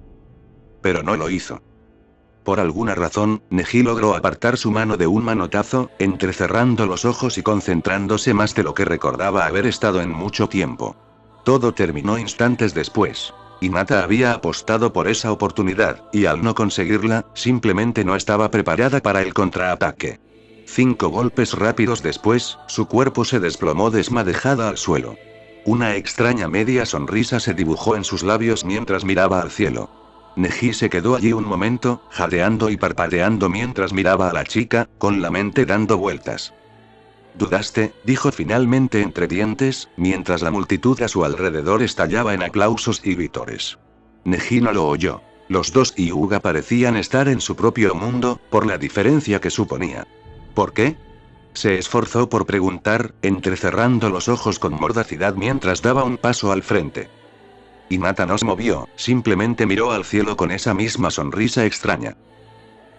Pero no lo hizo. Por alguna razón, Neji logró apartar su mano de un manotazo, entrecerrando los ojos y concentrándose más de lo que recordaba haber estado en mucho tiempo. Todo terminó instantes después. Hinata había apostado por esa oportunidad, y al no conseguirla, simplemente no estaba preparada para el contraataque. 5 golpes rápidos después, su cuerpo se desplomó desmadejada al suelo. Una extraña media sonrisa se dibujó en sus labios mientras miraba al cielo. Neji se quedó allí un momento, jadeando y parpadeando mientras miraba a la chica, con la mente dando vueltas. «¿Dudaste?», dijo finalmente entre dientes, mientras la multitud a su alrededor estallaba en aplausos y vítores. Neji no lo oyó. Los dos Hyuga parecían estar en su propio mundo, por la diferencia que suponía. ¿Por qué?, se esforzó por preguntar, entrecerrando los ojos con mordacidad mientras daba un paso al frente. Hinata no se movió, simplemente miró al cielo con esa misma sonrisa extraña.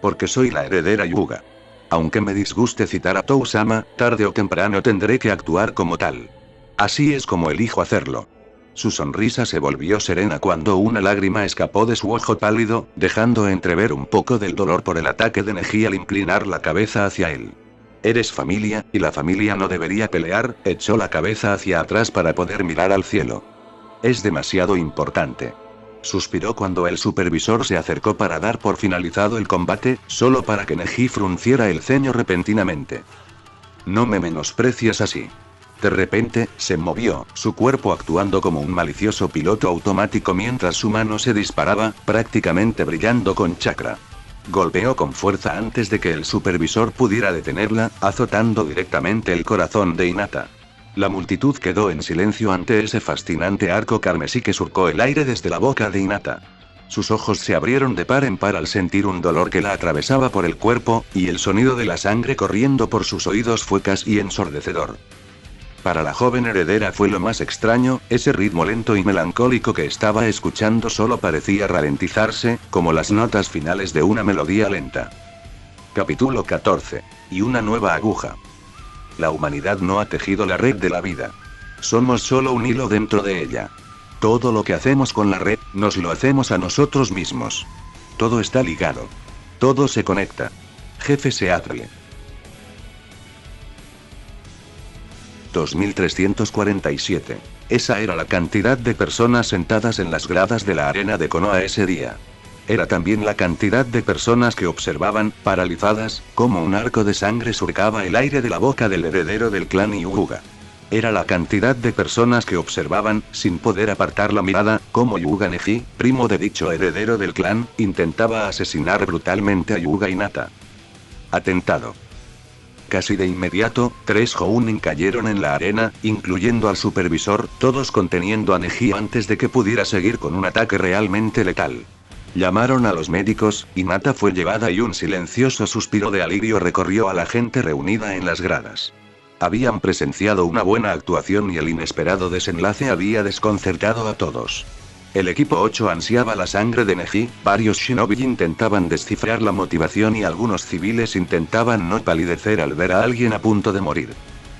«Porque soy la heredera Hyuga. Aunque me disguste citar a Tou-sama, tarde o temprano tendré que actuar como tal. Así es como elijo hacerlo». Su sonrisa se volvió serena cuando una lágrima escapó de su ojo pálido, dejando entrever un poco del dolor por el ataque de Neji al inclinar la cabeza hacia él. «Eres familia, y la familia no debería pelear», echó la cabeza hacia atrás para poder mirar al cielo. «Es demasiado importante». Suspiró cuando el supervisor se acercó para dar por finalizado el combate, solo para que Neji frunciera el ceño repentinamente. «No me menosprecias así». De repente, se movió, su cuerpo actuando como un malicioso piloto automático mientras su mano se disparaba, prácticamente brillando con chakra. Golpeó con fuerza antes de que el supervisor pudiera detenerla, azotando directamente el corazón de Hinata. La multitud quedó en silencio ante ese fascinante arco carmesí que surcó el aire desde la boca de Hinata. Sus ojos se abrieron de par en par al sentir un dolor que la atravesaba por el cuerpo, y el sonido de la sangre corriendo por sus oídos fue casi ensordecedor. Para la joven heredera fue lo más extraño, ese ritmo lento y melancólico que estaba escuchando solo parecía ralentizarse, como las notas finales de una melodía lenta. Capítulo 14. Y una nueva aguja. La humanidad no ha tejido la red de la vida. Somos solo un hilo dentro de ella. Todo lo que hacemos con la red, nos lo hacemos a nosotros mismos. Todo está ligado. Todo se conecta. Jefe Seattle. 2347. Esa era la cantidad de personas sentadas en las gradas de la arena de Konoha ese día. Era también la cantidad de personas que observaban, paralizadas, cómo un arco de sangre surcaba el aire de la boca del heredero del clan Hyuga. Era la cantidad de personas que observaban, sin poder apartar la mirada, cómo Hyuga Neji, primo de dicho heredero del clan, intentaba asesinar brutalmente a Hyuga Hinata. Atentado. Casi de inmediato, 3 Jounin cayeron en la arena, incluyendo al supervisor, todos conteniendo a Neji antes de que pudiera seguir con un ataque realmente letal. Llamaron a los médicos, Hinata fue llevada y un silencioso suspiro de alivio recorrió a la gente reunida en las gradas. Habían presenciado una buena actuación y el inesperado desenlace había desconcertado a todos. El equipo 8 ansiaba la sangre de Neji, varios shinobi intentaban descifrar la motivación y algunos civiles intentaban no palidecer al ver a alguien a punto de morir.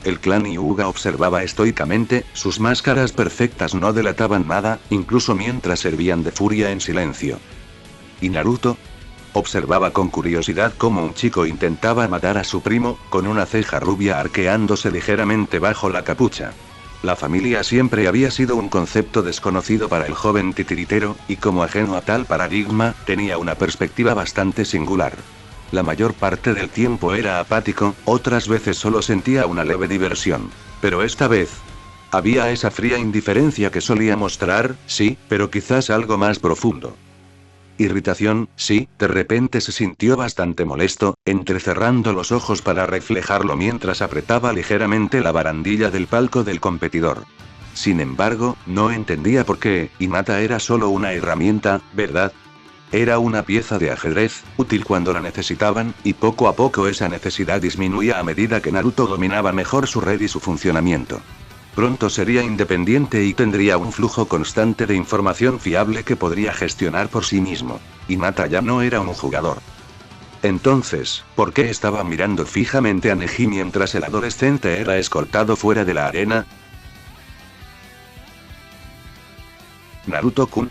El clan Hyuga observaba estoicamente, sus máscaras perfectas no delataban nada, incluso mientras servían de furia en silencio. ¿Y Naruto? Observaba con curiosidad cómo un chico intentaba matar a su primo, con una ceja rubia arqueándose ligeramente bajo la capucha. La familia siempre había sido un concepto desconocido para el joven titiritero, y como ajeno a tal paradigma, tenía una perspectiva bastante singular. La mayor parte del tiempo era apático, otras veces solo sentía una leve diversión. Pero esta vez, había esa fría indiferencia que solía mostrar, sí, pero quizás algo más profundo. Irritación, sí, de repente se sintió bastante molesto, entrecerrando los ojos para reflejarlo mientras apretaba ligeramente la barandilla del palco del competidor. Sin embargo, no entendía por qué, Hinata era solo una herramienta, ¿verdad? Era una pieza de ajedrez, útil cuando la necesitaban, y poco a poco esa necesidad disminuía a medida que Naruto dominaba mejor su red y su funcionamiento. Pronto sería independiente y tendría un flujo constante de información fiable que podría gestionar por sí mismo. Hinata ya no era un jugador. Entonces, ¿por qué estaba mirando fijamente a Neji mientras el adolescente era escoltado fuera de la arena? ¿Naruto-kun?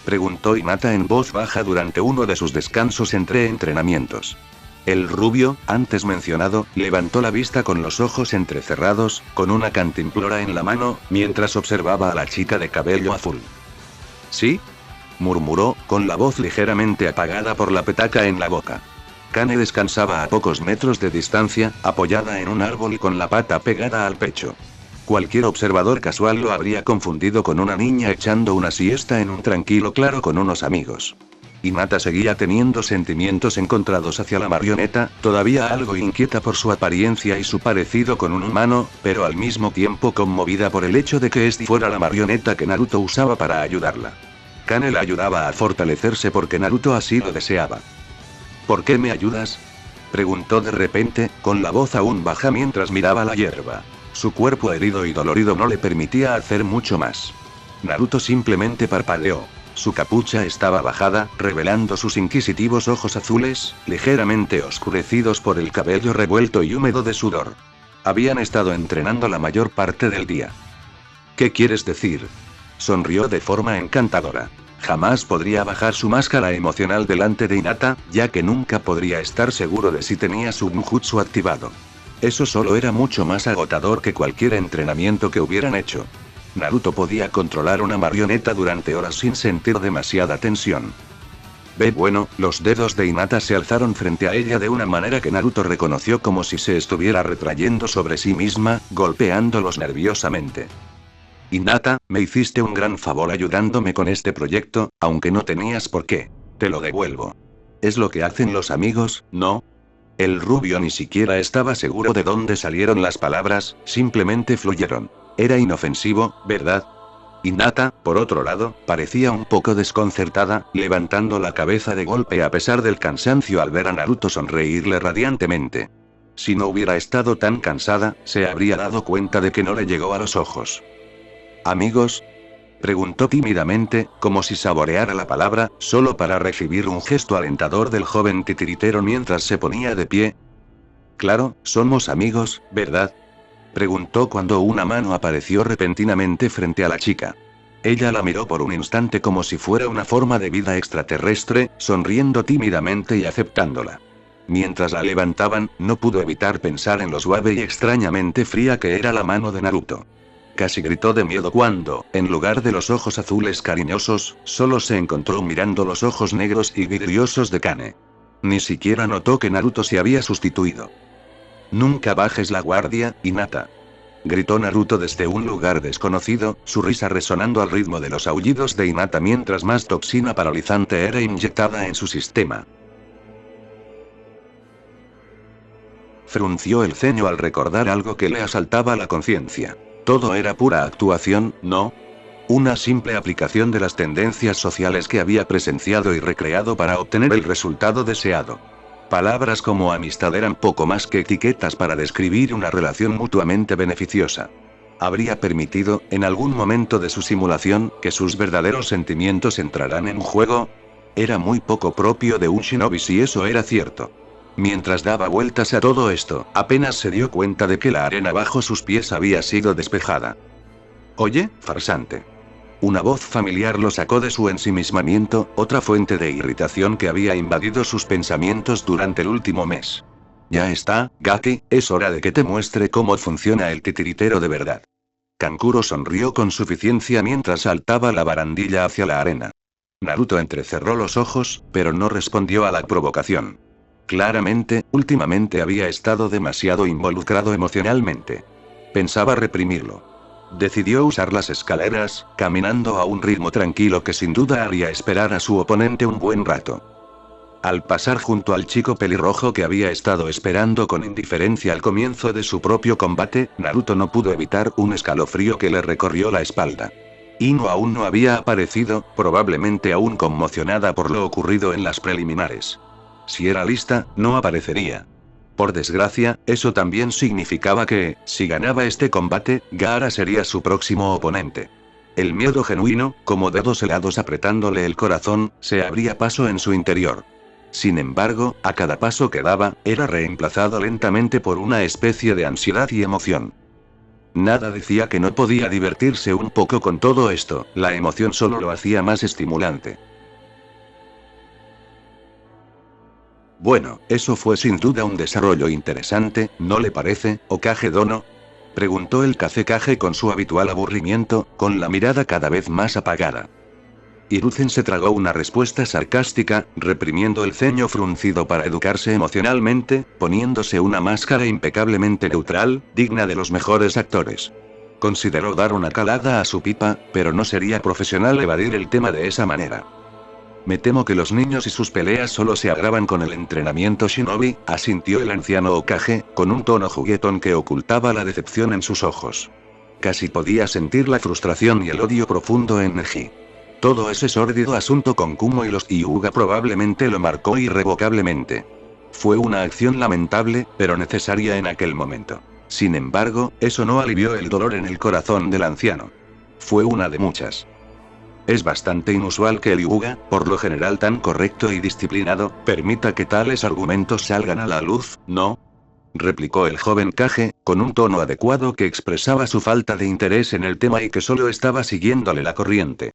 Preguntó Hinata en voz baja durante uno de sus descansos entre entrenamientos. El rubio, antes mencionado, levantó la vista con los ojos entrecerrados, con una cantimplora en la mano, mientras observaba a la chica de cabello azul. ¿Sí? Murmuró, con la voz ligeramente apagada por la petaca en la boca. Kane descansaba a pocos metros de distancia, apoyada en un árbol y con la pata pegada al pecho. Cualquier observador casual lo habría confundido con una niña echando una siesta en un tranquilo claro con unos amigos. Hinata seguía teniendo sentimientos encontrados hacia la marioneta, todavía algo inquieta por su apariencia y su parecido con un humano, pero al mismo tiempo conmovida por el hecho de que este fuera la marioneta que Naruto usaba para ayudarla. Kane la ayudaba a fortalecerse porque Naruto así lo deseaba. ¿Por qué me ayudas? Preguntó de repente, con la voz aún baja mientras miraba la hierba. Su cuerpo herido y dolorido no le permitía hacer mucho más. Naruto simplemente parpadeó. Su capucha estaba bajada, revelando sus inquisitivos ojos azules, ligeramente oscurecidos por el cabello revuelto y húmedo de sudor. Habían estado entrenando la mayor parte del día. ¿Qué quieres decir? Sonrió de forma encantadora. Jamás podría bajar su máscara emocional delante de Hinata, ya que nunca podría estar seguro de si tenía su ninjutsu activado. Eso solo era mucho más agotador que cualquier entrenamiento que hubieran hecho. Naruto podía controlar una marioneta durante horas sin sentir demasiada tensión. Bueno, los dedos de Hinata se alzaron frente a ella de una manera que Naruto reconoció como si se estuviera retrayendo sobre sí misma, golpeándolos nerviosamente. Hinata, me hiciste un gran favor ayudándome con este proyecto, aunque no tenías por qué. Te lo devuelvo. Es lo que hacen los amigos, ¿no? El rubio ni siquiera estaba seguro de dónde salieron las palabras, simplemente fluyeron. Era inofensivo, ¿verdad? Hinata, por otro lado, parecía un poco desconcertada, levantando la cabeza de golpe a pesar del cansancio al ver a Naruto sonreírle radiantemente. Si no hubiera estado tan cansada, se habría dado cuenta de que no le llegó a los ojos. ¿Amigos? Preguntó tímidamente, como si saboreara la palabra, solo para recibir un gesto alentador del joven titiritero mientras se ponía de pie. Claro, somos amigos, ¿verdad? Preguntó cuando una mano apareció repentinamente frente a la chica. Ella la miró por un instante como si fuera una forma de vida extraterrestre, sonriendo tímidamente y aceptándola. Mientras la levantaban, no pudo evitar pensar en lo suave y extrañamente fría que era la mano de Naruto. Casi gritó de miedo cuando, en lugar de los ojos azules cariñosos, solo se encontró mirando los ojos negros y vidriosos de Kane. Ni siquiera notó que Naruto se había sustituido. «Nunca bajes la guardia, Hinata», gritó Naruto desde un lugar desconocido, su risa resonando al ritmo de los aullidos de Hinata mientras más toxina paralizante era inyectada en su sistema. Frunció el ceño al recordar algo que le asaltaba la conciencia. Todo era pura actuación, ¿no? Una simple aplicación de las tendencias sociales que había presenciado y recreado para obtener el resultado deseado. Palabras como amistad eran poco más que etiquetas para describir una relación mutuamente beneficiosa. ¿Habría permitido, en algún momento de su simulación, que sus verdaderos sentimientos entraran en juego? Era muy poco propio de un shinobi si eso era cierto. Mientras daba vueltas a todo esto, apenas se dio cuenta de que la arena bajo sus pies había sido despejada. «Oye, farsante». Una voz familiar lo sacó de su ensimismamiento, otra fuente de irritación que había invadido sus pensamientos durante el último mes. «Ya está, Gaki, es hora de que te muestre cómo funciona el titiritero de verdad». Kankuro sonrió con suficiencia mientras saltaba la barandilla hacia la arena. Naruto entrecerró los ojos, pero no respondió a la provocación. Claramente, últimamente había estado demasiado involucrado emocionalmente. Pensaba reprimirlo. Decidió usar las escaleras, caminando a un ritmo tranquilo que sin duda haría esperar a su oponente un buen rato. Al pasar junto al chico pelirrojo que había estado esperando con indiferencia al comienzo de su propio combate, Naruto no pudo evitar un escalofrío que le recorrió la espalda. Ino aún no había aparecido, probablemente aún conmocionada por lo ocurrido en las preliminares. Si era lista, no aparecería. Por desgracia, eso también significaba que, si ganaba este combate, Gaara sería su próximo oponente. El miedo genuino, como dedos helados apretándole el corazón, se abría paso en su interior. Sin embargo, a cada paso que daba, era reemplazado lentamente por una especie de ansiedad y emoción. Nada decía que no podía divertirse un poco con todo esto, la emoción solo lo hacía más estimulante. Bueno, eso fue sin duda un desarrollo interesante, ¿no le parece, Hokage Dono? Preguntó el Kazekage con su habitual aburrimiento, con la mirada cada vez más apagada. Hiruzen se tragó una respuesta sarcástica, reprimiendo el ceño fruncido para educarse emocionalmente, poniéndose una máscara impecablemente neutral, digna de los mejores actores. Consideró dar una calada a su pipa, pero no sería profesional evadir el tema de esa manera. Me temo que los niños y sus peleas solo se agravan con el entrenamiento shinobi, asintió el anciano Hokage, con un tono juguetón que ocultaba la decepción en sus ojos. Casi podía sentir la frustración y el odio profundo en Neji. Todo ese sórdido asunto con Kumo y los Hyuga probablemente lo marcó irrevocablemente. Fue una acción lamentable, pero necesaria en aquel momento. Sin embargo, eso no alivió el dolor en el corazón del anciano. Fue una de muchas. Es bastante inusual que el Hyuga, por lo general tan correcto y disciplinado, permita que tales argumentos salgan a la luz, ¿no? Replicó el joven Kage, con un tono adecuado que expresaba su falta de interés en el tema y que solo estaba siguiéndole la corriente.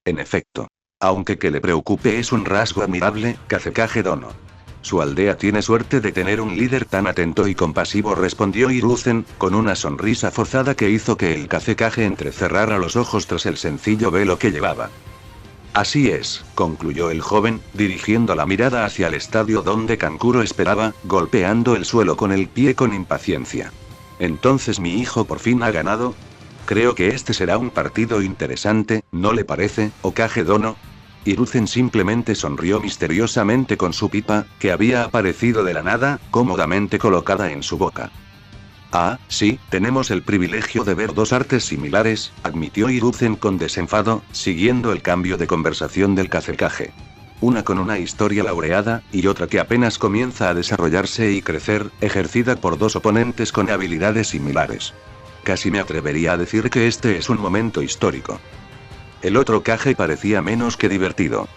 En efecto. Aunque que le preocupe es un rasgo admirable, Kazekage Dono. Su aldea tiene suerte de tener un líder tan atento y compasivo, respondió Hiruzen, con una sonrisa forzada que hizo que el Kazekage entrecerrara los ojos tras el sencillo velo que llevaba. Así es, concluyó el joven, dirigiendo la mirada hacia el estadio donde Kankuro esperaba, golpeando el suelo con el pie con impaciencia. ¿Entonces mi hijo por fin ha ganado? Creo que este será un partido interesante, ¿no le parece, Hokage Dono? Hiruzen simplemente sonrió misteriosamente con su pipa, que había aparecido de la nada, cómodamente colocada en su boca. Ah, sí, tenemos el privilegio de ver dos artes similares, admitió Hiruzen con desenfado, siguiendo el cambio de conversación del Kazekage. Una con una historia laureada, y otra que apenas comienza a desarrollarse y crecer, ejercida por dos oponentes con habilidades similares. Casi me atrevería a decir que este es un momento histórico. El otro Kage parecía menos que divertido.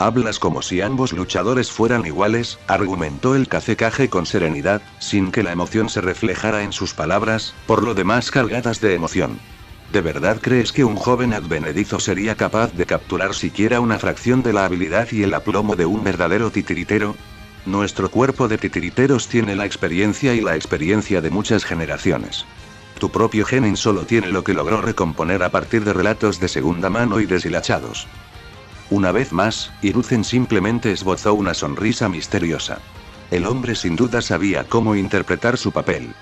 Hablas como si ambos luchadores fueran iguales, argumentó el Kazekage con serenidad, sin que la emoción se reflejara en sus palabras, por lo demás cargadas de emoción. ¿De verdad crees que un joven advenedizo sería capaz de capturar siquiera una fracción de la habilidad y el aplomo de un verdadero titiritero? Nuestro cuerpo de titiriteros tiene la experiencia y la experiencia de muchas generaciones. Tu propio Genin solo tiene lo que logró recomponer a partir de relatos de segunda mano y deshilachados. Una vez más, Hiruzen simplemente esbozó una sonrisa misteriosa. El hombre sin duda sabía cómo interpretar su papel.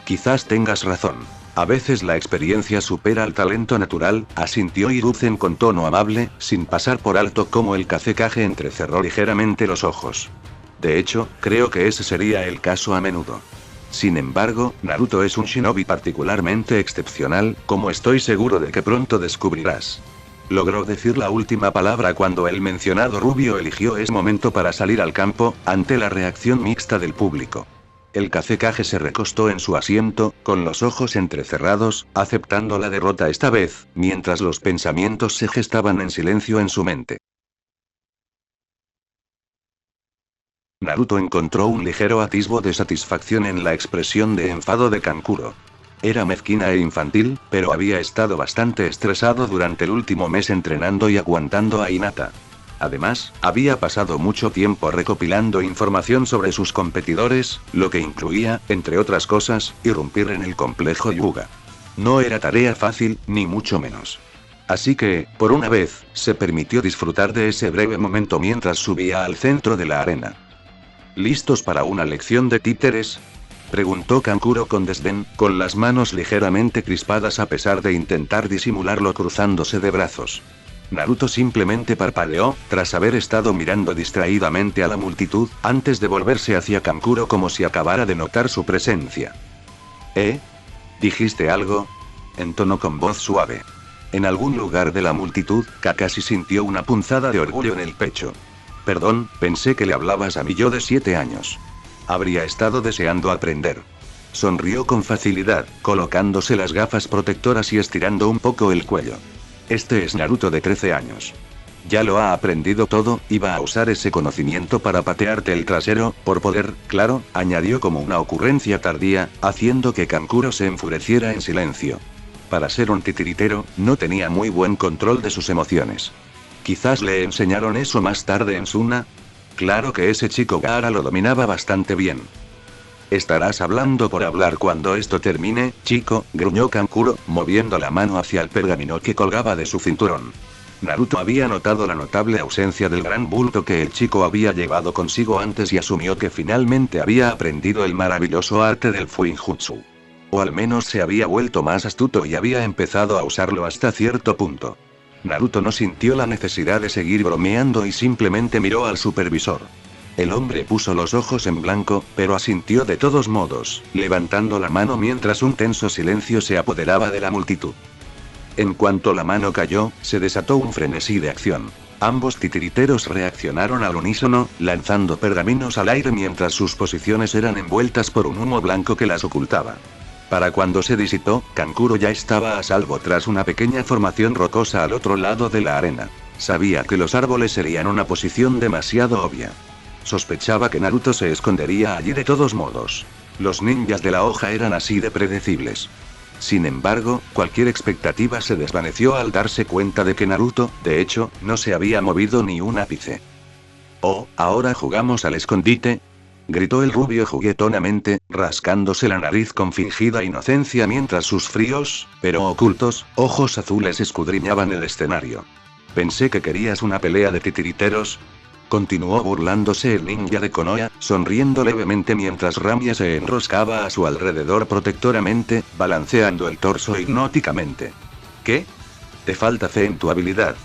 Quizás tengas razón. A veces la experiencia supera al talento natural, asintió Hiruzen con tono amable, sin pasar por alto cómo el Kazekage entrecerró ligeramente los ojos. De hecho, creo que ese sería el caso a menudo. Sin embargo, Naruto es un shinobi particularmente excepcional, como estoy seguro de que pronto descubrirás. Logró decir la última palabra cuando el mencionado rubio eligió ese momento para salir al campo, ante la reacción mixta del público. El Kazekage se recostó en su asiento, con los ojos entrecerrados, aceptando la derrota esta vez, mientras los pensamientos se gestaban en silencio en su mente. Naruto encontró un ligero atisbo de satisfacción en la expresión de enfado de Kankuro. Era mezquina e infantil, pero había estado bastante estresado durante el último mes entrenando y aguantando a Hinata. Además, había pasado mucho tiempo recopilando información sobre sus competidores, lo que incluía, entre otras cosas, irrumpir en el complejo Yuga. No era tarea fácil, ni mucho menos. Así que, por una vez, se permitió disfrutar de ese breve momento mientras subía al centro de la arena. ¿Listos para una lección de títeres?, preguntó Kankuro con desdén, con las manos ligeramente crispadas a pesar de intentar disimularlo cruzándose de brazos. Naruto simplemente parpadeó, tras haber estado mirando distraídamente a la multitud, antes de volverse hacia Kankuro como si acabara de notar su presencia. ¿Dijiste algo?, entonó con voz suave. En algún lugar de la multitud, Kakashi sintió una punzada de orgullo en el pecho. Perdón, pensé que le hablabas a mi yo de 7 años. Habría estado deseando aprender. Sonrió con facilidad, colocándose las gafas protectoras y estirando un poco el cuello. Este es Naruto de 13 años. Ya lo ha aprendido todo, iba a usar ese conocimiento para patearte el trasero, por poder, claro, añadió como una ocurrencia tardía, haciendo que Kankuro se enfureciera en silencio. Para ser un titiritero, no tenía muy buen control de sus emociones. Quizás le enseñaron eso más tarde en Suna. Claro que ese chico Gaara lo dominaba bastante bien. Estarás hablando por hablar cuando esto termine, chico, gruñó Kankuro, moviendo la mano hacia el pergamino que colgaba de su cinturón. Naruto había notado la notable ausencia del gran bulto que el chico había llevado consigo antes y asumió que finalmente había aprendido el maravilloso arte del Fuinjutsu. O al menos se había vuelto más astuto y había empezado a usarlo hasta cierto punto. Naruto no sintió la necesidad de seguir bromeando y simplemente miró al supervisor. El hombre puso los ojos en blanco, pero asintió de todos modos, levantando la mano mientras un tenso silencio se apoderaba de la multitud. En cuanto la mano cayó, se desató un frenesí de acción. Ambos titiriteros reaccionaron al unísono, lanzando pergaminos al aire mientras sus posiciones eran envueltas por un humo blanco que las ocultaba. Para cuando se disipó, Kankuro ya estaba a salvo tras una pequeña formación rocosa al otro lado de la arena. Sabía que los árboles serían una posición demasiado obvia. Sospechaba que Naruto se escondería allí de todos modos. Los ninjas de la hoja eran así de predecibles. Sin embargo, cualquier expectativa se desvaneció al darse cuenta de que Naruto, de hecho, no se había movido ni un ápice. «Oh, ¿ahora jugamos al escondite?», gritó el rubio juguetonamente, rascándose la nariz con fingida inocencia mientras sus fríos, pero ocultos, ojos azules escudriñaban el escenario. «Pensé que querías una pelea de titiriteros», continuó burlándose el ninja de Konoha, sonriendo levemente mientras Ramia se enroscaba a su alrededor protectoramente, balanceando el torso hipnóticamente. «¿Qué? Te falta fe en tu habilidad.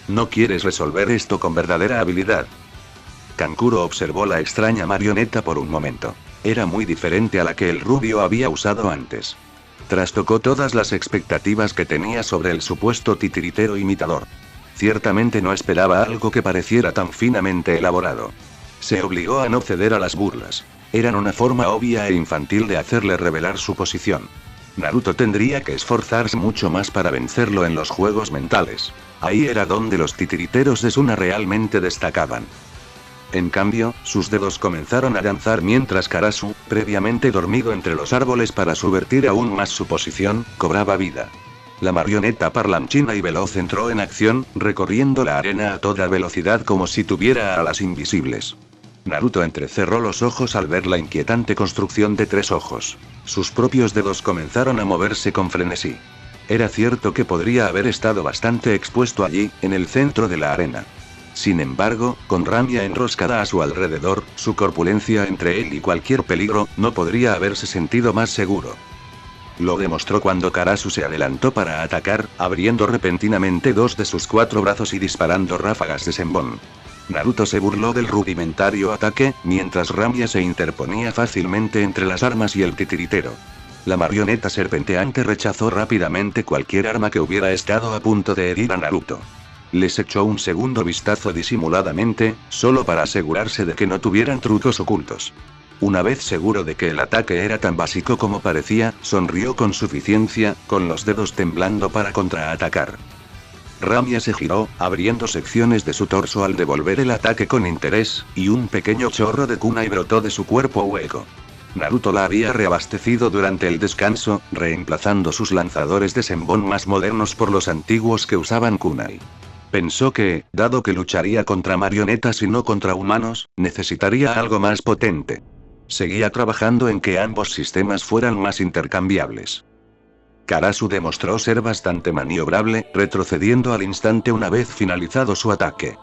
¿No quieres resolver esto con verdadera habilidad?». Kankuro observó la extraña marioneta por un momento. Era muy diferente a la que el rubio había usado antes. Trastocó todas las expectativas que tenía sobre el supuesto titiritero imitador. Ciertamente no esperaba algo que pareciera tan finamente elaborado. Se obligó a no ceder a las burlas. Eran una forma obvia e infantil de hacerle revelar su posición. Naruto tendría que esforzarse mucho más para vencerlo en los juegos mentales. Ahí era donde los titiriteros de Suna realmente destacaban. En cambio, sus dedos comenzaron a danzar mientras Karasu, previamente dormido entre los árboles para subvertir aún más su posición, cobraba vida. La marioneta parlanchina y veloz entró en acción, recorriendo la arena a toda velocidad como si tuviera alas invisibles. Naruto entrecerró los ojos al ver la inquietante construcción de 3 ojos. Sus propios dedos comenzaron a moverse con frenesí. Era cierto que podría haber estado bastante expuesto allí, en el centro de la arena. Sin embargo, con Ramia enroscada a su alrededor, su corpulencia entre él y cualquier peligro, no podría haberse sentido más seguro. Lo demostró cuando Karasu se adelantó para atacar, abriendo repentinamente 2 de sus 4 brazos y disparando ráfagas de Senbon. Naruto se burló del rudimentario ataque, mientras Ramia se interponía fácilmente entre las armas y el titiritero. La marioneta serpenteante rechazó rápidamente cualquier arma que hubiera estado a punto de herir a Naruto. Les echó un segundo vistazo disimuladamente, solo para asegurarse de que no tuvieran trucos ocultos. Una vez seguro de que el ataque era tan básico como parecía, sonrió con suficiencia, con los dedos temblando para contraatacar. Ramia se giró, abriendo secciones de su torso al devolver el ataque con interés, y un pequeño chorro de kunai brotó de su cuerpo hueco. Naruto la había reabastecido durante el descanso, reemplazando sus lanzadores de Senbon más modernos por los antiguos que usaban kunai. Pensó que, dado que lucharía contra marionetas y no contra humanos, necesitaría algo más potente. Seguía trabajando en que ambos sistemas fueran más intercambiables. Karasu demostró ser bastante maniobrable, retrocediendo al instante una vez finalizado su ataque.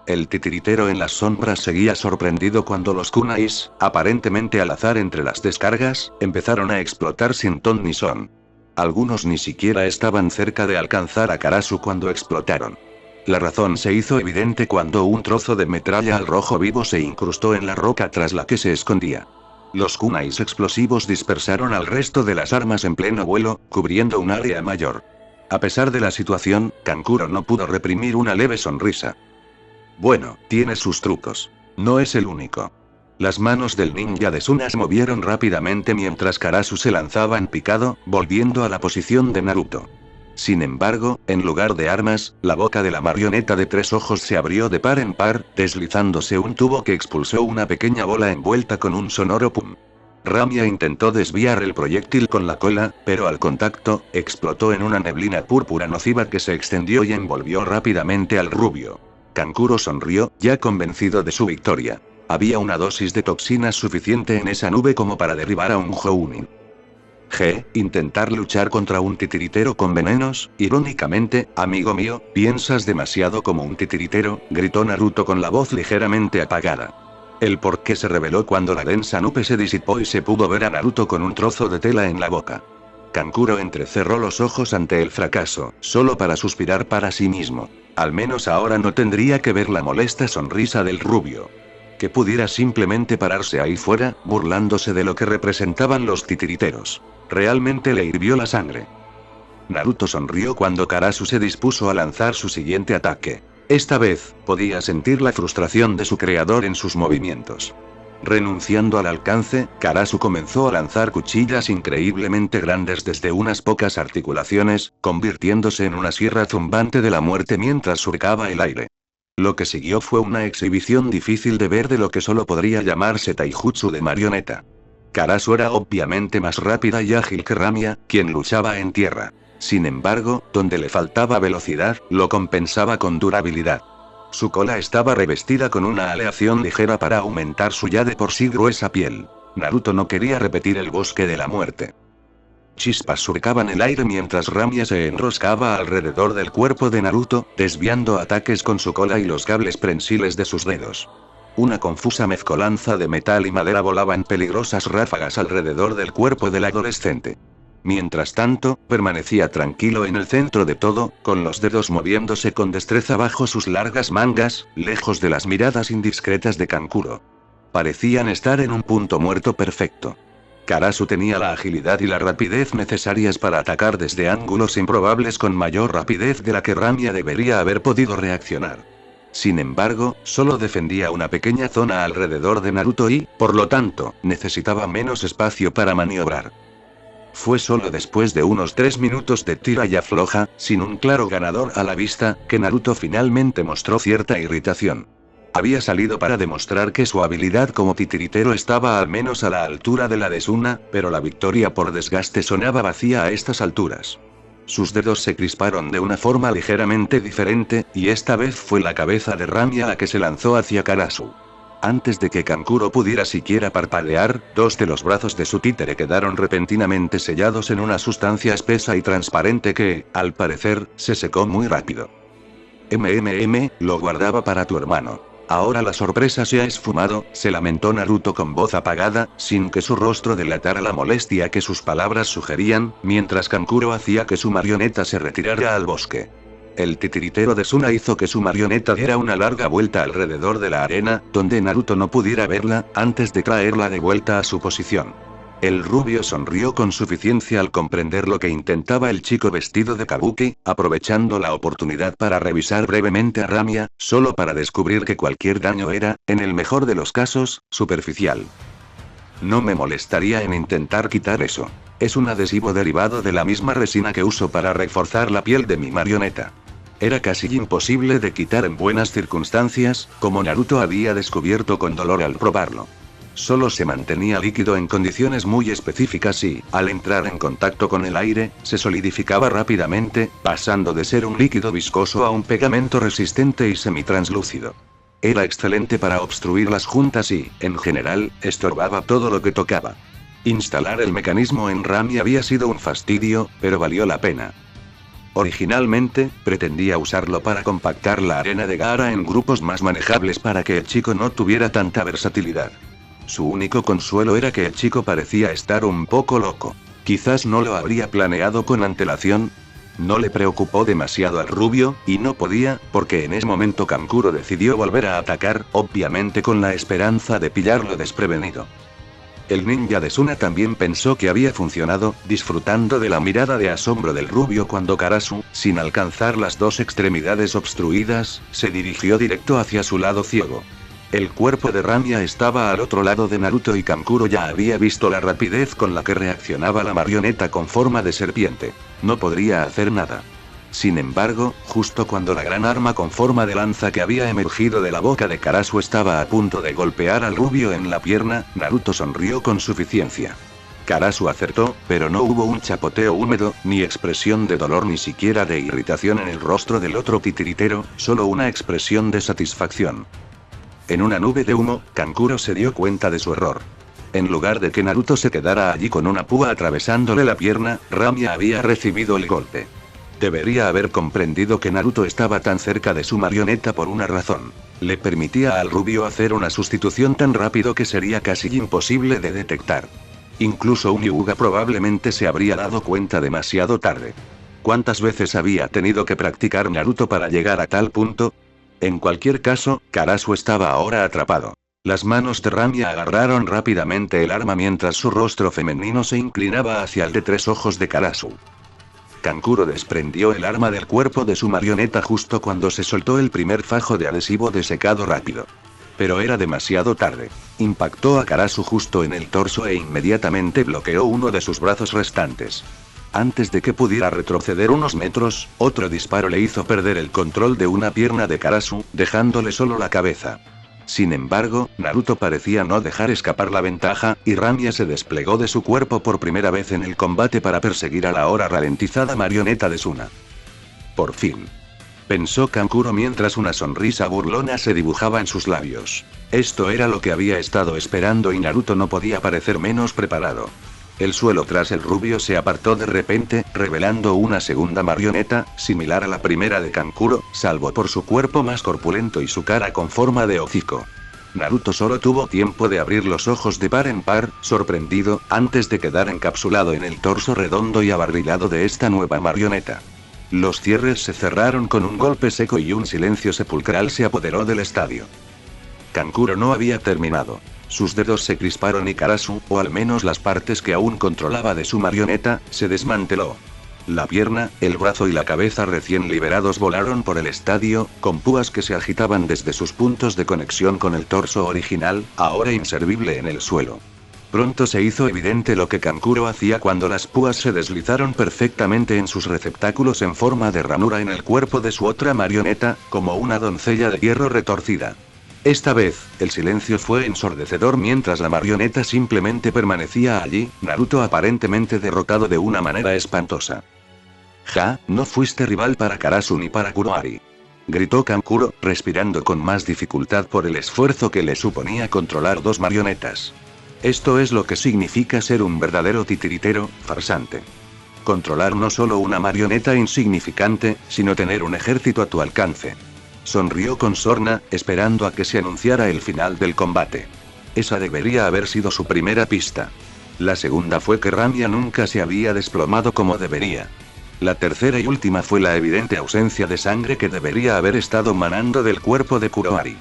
El titiritero en las sombras seguía sorprendido cuando los kunais, aparentemente al azar entre las descargas, empezaron a explotar sin ton ni son. Algunos ni siquiera estaban cerca de alcanzar a Karasu cuando explotaron. La razón se hizo evidente cuando un trozo de metralla al rojo vivo se incrustó en la roca tras la que se escondía. Los kunais explosivos dispersaron al resto de las armas en pleno vuelo, cubriendo un área mayor. A pesar de la situación, Kankuro no pudo reprimir una leve sonrisa. Bueno, tiene sus trucos. No es el único. Las manos del ninja de Suna se movieron rápidamente mientras Karasu se lanzaba en picado, volviendo a la posición de Naruto. Sin embargo, en lugar de armas, la boca de la marioneta de 3 ojos se abrió de par en par, deslizándose un tubo que expulsó una pequeña bola envuelta con un sonoro pum. Ramia intentó desviar el proyectil con la cola, pero al contacto, explotó en una neblina púrpura nociva que se extendió y envolvió rápidamente al rubio. Kankuro sonrió, ya convencido de su victoria. Había una dosis de toxinas suficiente en esa nube como para derribar a un Jounin. Intentar luchar contra un titiritero con venenos, irónicamente, amigo mío, piensas demasiado como un titiritero, gritó Naruto con la voz ligeramente apagada. El porqué se reveló cuando la densa nube se disipó y se pudo ver a Naruto con un trozo de tela en la boca. Kankuro entrecerró los ojos ante el fracaso, solo para suspirar para sí mismo. Al menos ahora no tendría que ver la molesta sonrisa del rubio. Que pudiera simplemente pararse ahí fuera, burlándose de lo que representaban los titiriteros. Realmente le hirvió la sangre. Naruto sonrió cuando Karasu se dispuso a lanzar su siguiente ataque. Esta vez, podía sentir la frustración de su creador en sus movimientos. Renunciando al alcance, Karasu comenzó a lanzar cuchillas increíblemente grandes desde unas pocas articulaciones, convirtiéndose en una sierra zumbante de la muerte mientras surcaba el aire. Lo que siguió fue una exhibición difícil de ver de lo que solo podría llamarse taijutsu de marioneta. Karasu era obviamente más rápida y ágil que Ramia, quien luchaba en tierra. Sin embargo, donde le faltaba velocidad, lo compensaba con durabilidad. Su cola estaba revestida con una aleación ligera para aumentar su ya de por sí gruesa piel. Naruto no quería repetir el bosque de la muerte. Chispas surcaban el aire mientras Ramia se enroscaba alrededor del cuerpo de Naruto, desviando ataques con su cola y los cables prensiles de sus dedos. Una confusa mezcolanza de metal y madera volaba en peligrosas ráfagas alrededor del cuerpo del adolescente. Mientras tanto, permanecía tranquilo en el centro de todo, con los dedos moviéndose con destreza bajo sus largas mangas, lejos de las miradas indiscretas de Kankuro. Parecían estar en un punto muerto perfecto. Karasu tenía la agilidad y la rapidez necesarias para atacar desde ángulos improbables con mayor rapidez de la que Ramia debería haber podido reaccionar. Sin embargo, solo defendía una pequeña zona alrededor de Naruto y, por lo tanto, necesitaba menos espacio para maniobrar. Fue solo después de unos 3 minutos de tira y afloja, sin un claro ganador a la vista, que Naruto finalmente mostró cierta irritación. Había salido para demostrar que su habilidad como titiritero estaba al menos a la altura de la de Suna, pero la victoria por desgaste sonaba vacía a estas alturas. Sus dedos se crisparon de una forma ligeramente diferente, y esta vez fue la cabeza de Ramia la que se lanzó hacia Karasu. Antes de que Kankuro pudiera siquiera parpadear, 2 de los brazos de su títere quedaron repentinamente sellados en una sustancia espesa y transparente que, al parecer, se secó muy rápido. Lo guardaba para tu hermano. Ahora la sorpresa se ha esfumado, se lamentó Naruto con voz apagada, sin que su rostro delatara la molestia que sus palabras sugerían, mientras Kankuro hacía que su marioneta se retirara al bosque. El titiritero de Suna hizo que su marioneta diera una larga vuelta alrededor de la arena, donde Naruto no pudiera verla, antes de traerla de vuelta a su posición. El rubio sonrió con suficiencia al comprender lo que intentaba el chico vestido de kabuki, aprovechando la oportunidad para revisar brevemente a Ramia, solo para descubrir que cualquier daño era, en el mejor de los casos, superficial. No me molestaría en intentar quitar eso. Es un adhesivo derivado de la misma resina que uso para reforzar la piel de mi marioneta. Era casi imposible de quitar en buenas circunstancias, como Naruto había descubierto con dolor al probarlo. Solo se mantenía líquido en condiciones muy específicas y, al entrar en contacto con el aire, se solidificaba rápidamente, pasando de ser un líquido viscoso a un pegamento resistente y semitranslúcido. Era excelente para obstruir las juntas y, en general, estorbaba todo lo que tocaba. Instalar el mecanismo en Ramia había sido un fastidio, pero valió la pena. Originalmente, pretendía usarlo para compactar la arena de Gaara en grupos más manejables para que el chico no tuviera tanta versatilidad. Su único consuelo era que el chico parecía estar un poco loco. Quizás no lo habría planeado con antelación. No le preocupó demasiado al rubio, y no podía, porque en ese momento Kankuro decidió volver a atacar, obviamente con la esperanza de pillarlo desprevenido. El ninja de Suna también pensó que había funcionado, disfrutando de la mirada de asombro del rubio cuando Karasu, sin alcanzar las 2 extremidades obstruidas, se dirigió directo hacia su lado ciego. El cuerpo de Ramia estaba al otro lado de Naruto y Kankuro ya había visto la rapidez con la que reaccionaba la marioneta con forma de serpiente. No podría hacer nada. Sin embargo, justo cuando la gran arma con forma de lanza que había emergido de la boca de Karasu estaba a punto de golpear al rubio en la pierna, Naruto sonrió con suficiencia. Karasu acertó, pero no hubo un chapoteo húmedo, ni expresión de dolor ni siquiera de irritación en el rostro del otro titiritero, solo una expresión de satisfacción. En una nube de humo, Kankuro se dio cuenta de su error. En lugar de que Naruto se quedara allí con una púa atravesándole la pierna, Ramia había recibido el golpe. Debería haber comprendido que Naruto estaba tan cerca de su marioneta por una razón. Le permitía al rubio hacer una sustitución tan rápido que sería casi imposible de detectar. Incluso un Hyuga probablemente se habría dado cuenta demasiado tarde. ¿Cuántas veces había tenido que practicar Naruto para llegar a tal punto? En cualquier caso, Karasu estaba ahora atrapado. Las manos de Ramia agarraron rápidamente el arma mientras su rostro femenino se inclinaba hacia el de 3 ojos de Karasu. Kankuro desprendió el arma del cuerpo de su marioneta justo cuando se soltó el primer fajo de adhesivo de secado rápido. Pero era demasiado tarde. Impactó a Karasu justo en el torso e inmediatamente bloqueó uno de sus brazos restantes. Antes de que pudiera retroceder unos metros, otro disparo le hizo perder el control de una pierna de Karasu, dejándole solo la cabeza. Sin embargo, Naruto parecía no dejar escapar la ventaja, y Ramia se desplegó de su cuerpo por primera vez en el combate para perseguir a la ahora ralentizada marioneta de Suna. Por fin. Pensó Kankuro mientras una sonrisa burlona se dibujaba en sus labios. Esto era lo que había estado esperando y Naruto no podía parecer menos preparado. El suelo tras el rubio se apartó de repente, revelando una segunda marioneta, similar a la primera de Kankuro, salvo por su cuerpo más corpulento y su cara con forma de hocico. Naruto solo tuvo tiempo de abrir los ojos de par en par, sorprendido, antes de quedar encapsulado en el torso redondo y abarrilado de esta nueva marioneta. Los cierres se cerraron con un golpe seco y un silencio sepulcral se apoderó del estadio. Kankuro no había terminado. Sus dedos se crisparon y Karasu, o al menos las partes que aún controlaba de su marioneta, se desmanteló. La pierna, el brazo y la cabeza recién liberados volaron por el estadio, con púas que se agitaban desde sus puntos de conexión con el torso original, ahora inservible en el suelo. Pronto se hizo evidente lo que Kankuro hacía cuando las púas se deslizaron perfectamente en sus receptáculos en forma de ranura en el cuerpo de su otra marioneta, como una doncella de hierro retorcida. Esta vez, el silencio fue ensordecedor mientras la marioneta simplemente permanecía allí, Naruto aparentemente derrotado de una manera espantosa. Ja, no fuiste rival para Karasu ni para Kuroari. Gritó Kankuro, respirando con más dificultad por el esfuerzo que le suponía controlar dos marionetas. Esto es lo que significa ser un verdadero titiritero, farsante. Controlar no solo una marioneta insignificante, sino tener un ejército a tu alcance. Sonrió con sorna, esperando a que se anunciara el final del combate. Esa debería haber sido su primera pista. La segunda fue que Ramia nunca se había desplomado como debería. La tercera y última fue la evidente ausencia de sangre que debería haber estado manando del cuerpo de Kuroari.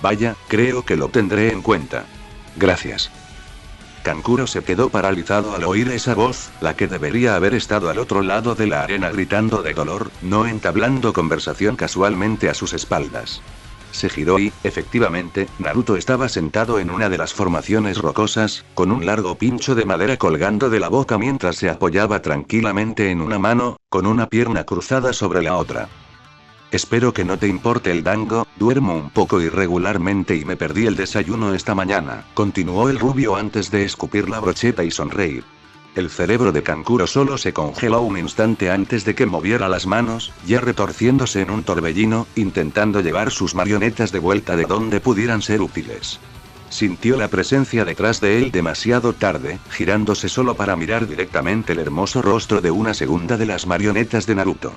Vaya, creo que lo tendré en cuenta. Gracias. Kankuro se quedó paralizado al oír esa voz, la que debería haber estado al otro lado de la arena gritando de dolor, no entablando conversación casualmente a sus espaldas. Se giró y, efectivamente, Naruto estaba sentado en una de las formaciones rocosas, con un largo pincho de madera colgando de la boca mientras se apoyaba tranquilamente en una mano, con una pierna cruzada sobre la otra. Espero que no te importe el dango, duermo un poco irregularmente y me perdí el desayuno esta mañana, continuó el rubio antes de escupir la brocheta y sonreír. El cerebro de Kankuro solo se congeló un instante antes de que moviera las manos, ya retorciéndose en un torbellino, intentando llevar sus marionetas de vuelta de donde pudieran ser útiles. Sintió la presencia detrás de él demasiado tarde, girándose solo para mirar directamente el hermoso rostro de una segunda de las marionetas de Naruto.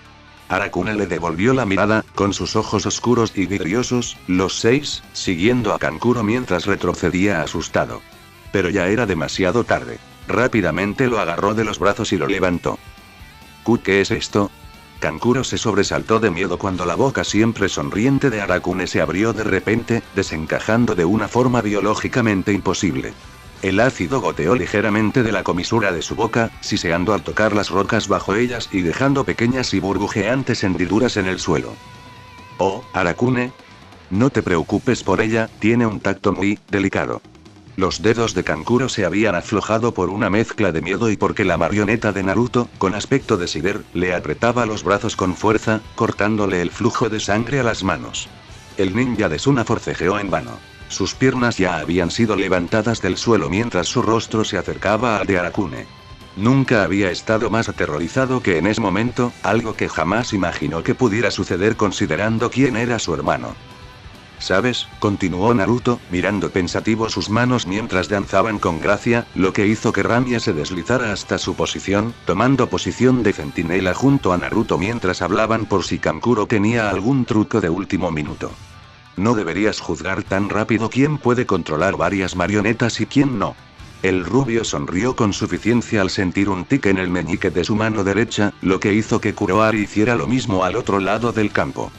Arakune le devolvió la mirada, con sus ojos oscuros y vidriosos, los 6, siguiendo a Kankuro mientras retrocedía asustado. Pero ya era demasiado tarde. Rápidamente lo agarró de los brazos y lo levantó. ¿Qué es esto? Kankuro se sobresaltó de miedo cuando la boca siempre sonriente de Arakune se abrió de repente, desencajando de una forma biológicamente imposible. El ácido goteó ligeramente de la comisura de su boca, siseando al tocar las rocas bajo ellas y dejando pequeñas y burbujeantes hendiduras en el suelo. Oh, Arakune. No te preocupes por ella, tiene un tacto muy delicado. Los dedos de Kankuro se habían aflojado por una mezcla de miedo y porque la marioneta de Naruto, con aspecto de Sider, le apretaba los brazos con fuerza, cortándole el flujo de sangre a las manos. El ninja de Suna forcejeó en vano. Sus piernas ya habían sido levantadas del suelo mientras su rostro se acercaba al de Arakune. Nunca había estado más aterrorizado que en ese momento, algo que jamás imaginó que pudiera suceder considerando quién era su hermano. ¿Sabes?, continuó Naruto, mirando pensativo sus manos mientras danzaban con gracia, lo que hizo que Ramia se deslizara hasta su posición, tomando posición de centinela junto a Naruto mientras hablaban por si Kankuro tenía algún truco de último minuto. No deberías juzgar tan rápido quién puede controlar varias marionetas y quién no. El rubio sonrió con suficiencia al sentir un tic en el meñique de su mano derecha, lo que hizo que Kuroari hiciera lo mismo al otro lado del campo.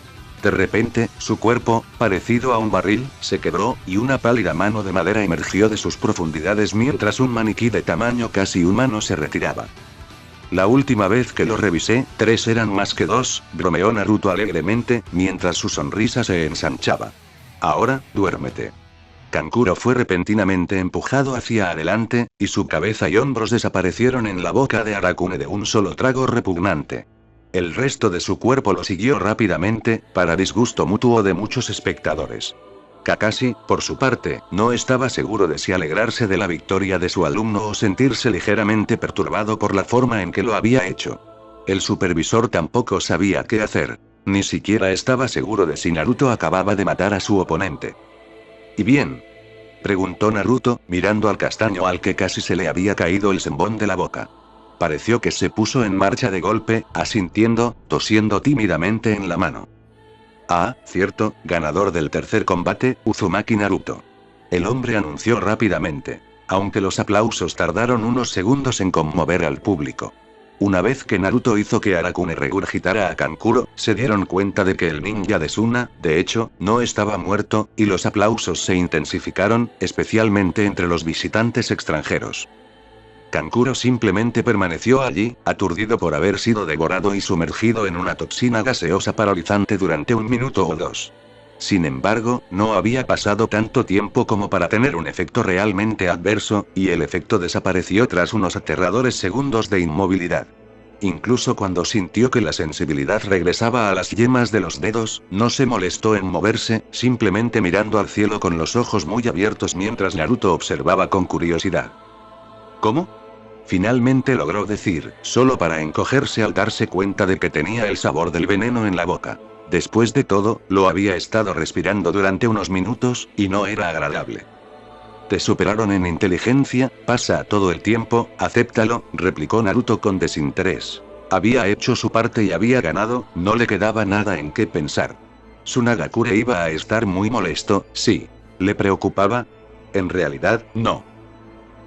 De repente, su cuerpo, parecido a un barril, se quebró, y una pálida mano de madera emergió de sus profundidades mientras un maniquí de tamaño casi humano se retiraba. La última vez que lo revisé, 3 eran más que 2, bromeó Naruto alegremente, mientras su sonrisa se ensanchaba. Ahora, duérmete. Kankuro fue repentinamente empujado hacia adelante, y su cabeza y hombros desaparecieron en la boca de Arakune de un solo trago repugnante. El resto de su cuerpo lo siguió rápidamente, para disgusto mutuo de muchos espectadores. Kakashi, por su parte, no estaba seguro de si alegrarse de la victoria de su alumno o sentirse ligeramente perturbado por la forma en que lo había hecho. El supervisor tampoco sabía qué hacer. Ni siquiera estaba seguro de si Naruto acababa de matar a su oponente. ¿Y bien?, preguntó Naruto, mirando al castaño al que casi se le había caído el sembón de la boca. Pareció que se puso en marcha de golpe, asintiendo, tosiendo tímidamente en la mano. Ah, cierto, ganador del tercer combate, Uzumaki Naruto. El hombre anunció rápidamente. Aunque los aplausos tardaron unos segundos en conmover al público. Una vez que Naruto hizo que Arakune regurgitara a Kankuro, se dieron cuenta de que el ninja de Suna, de hecho, no estaba muerto, y los aplausos se intensificaron, especialmente entre los visitantes extranjeros. Kankuro simplemente permaneció allí, aturdido por haber sido devorado y sumergido en una toxina gaseosa paralizante durante 1 minuto o 2. Sin embargo, no había pasado tanto tiempo como para tener un efecto realmente adverso, y el efecto desapareció tras unos aterradores segundos de inmovilidad. Incluso cuando sintió que la sensibilidad regresaba a las yemas de los dedos, no se molestó en moverse, simplemente mirando al cielo con los ojos muy abiertos mientras Naruto observaba con curiosidad. ¿Cómo? Finalmente logró decir, solo para encogerse al darse cuenta de que tenía el sabor del veneno en la boca. Después de todo, lo había estado respirando durante unos minutos, y no era agradable. Te superaron en inteligencia, pasa todo el tiempo, acéptalo, replicó Naruto con desinterés. Había hecho su parte y había ganado, no le quedaba nada en qué pensar. Tsunagakure iba a estar muy molesto, sí. ¿Le preocupaba? En realidad, no.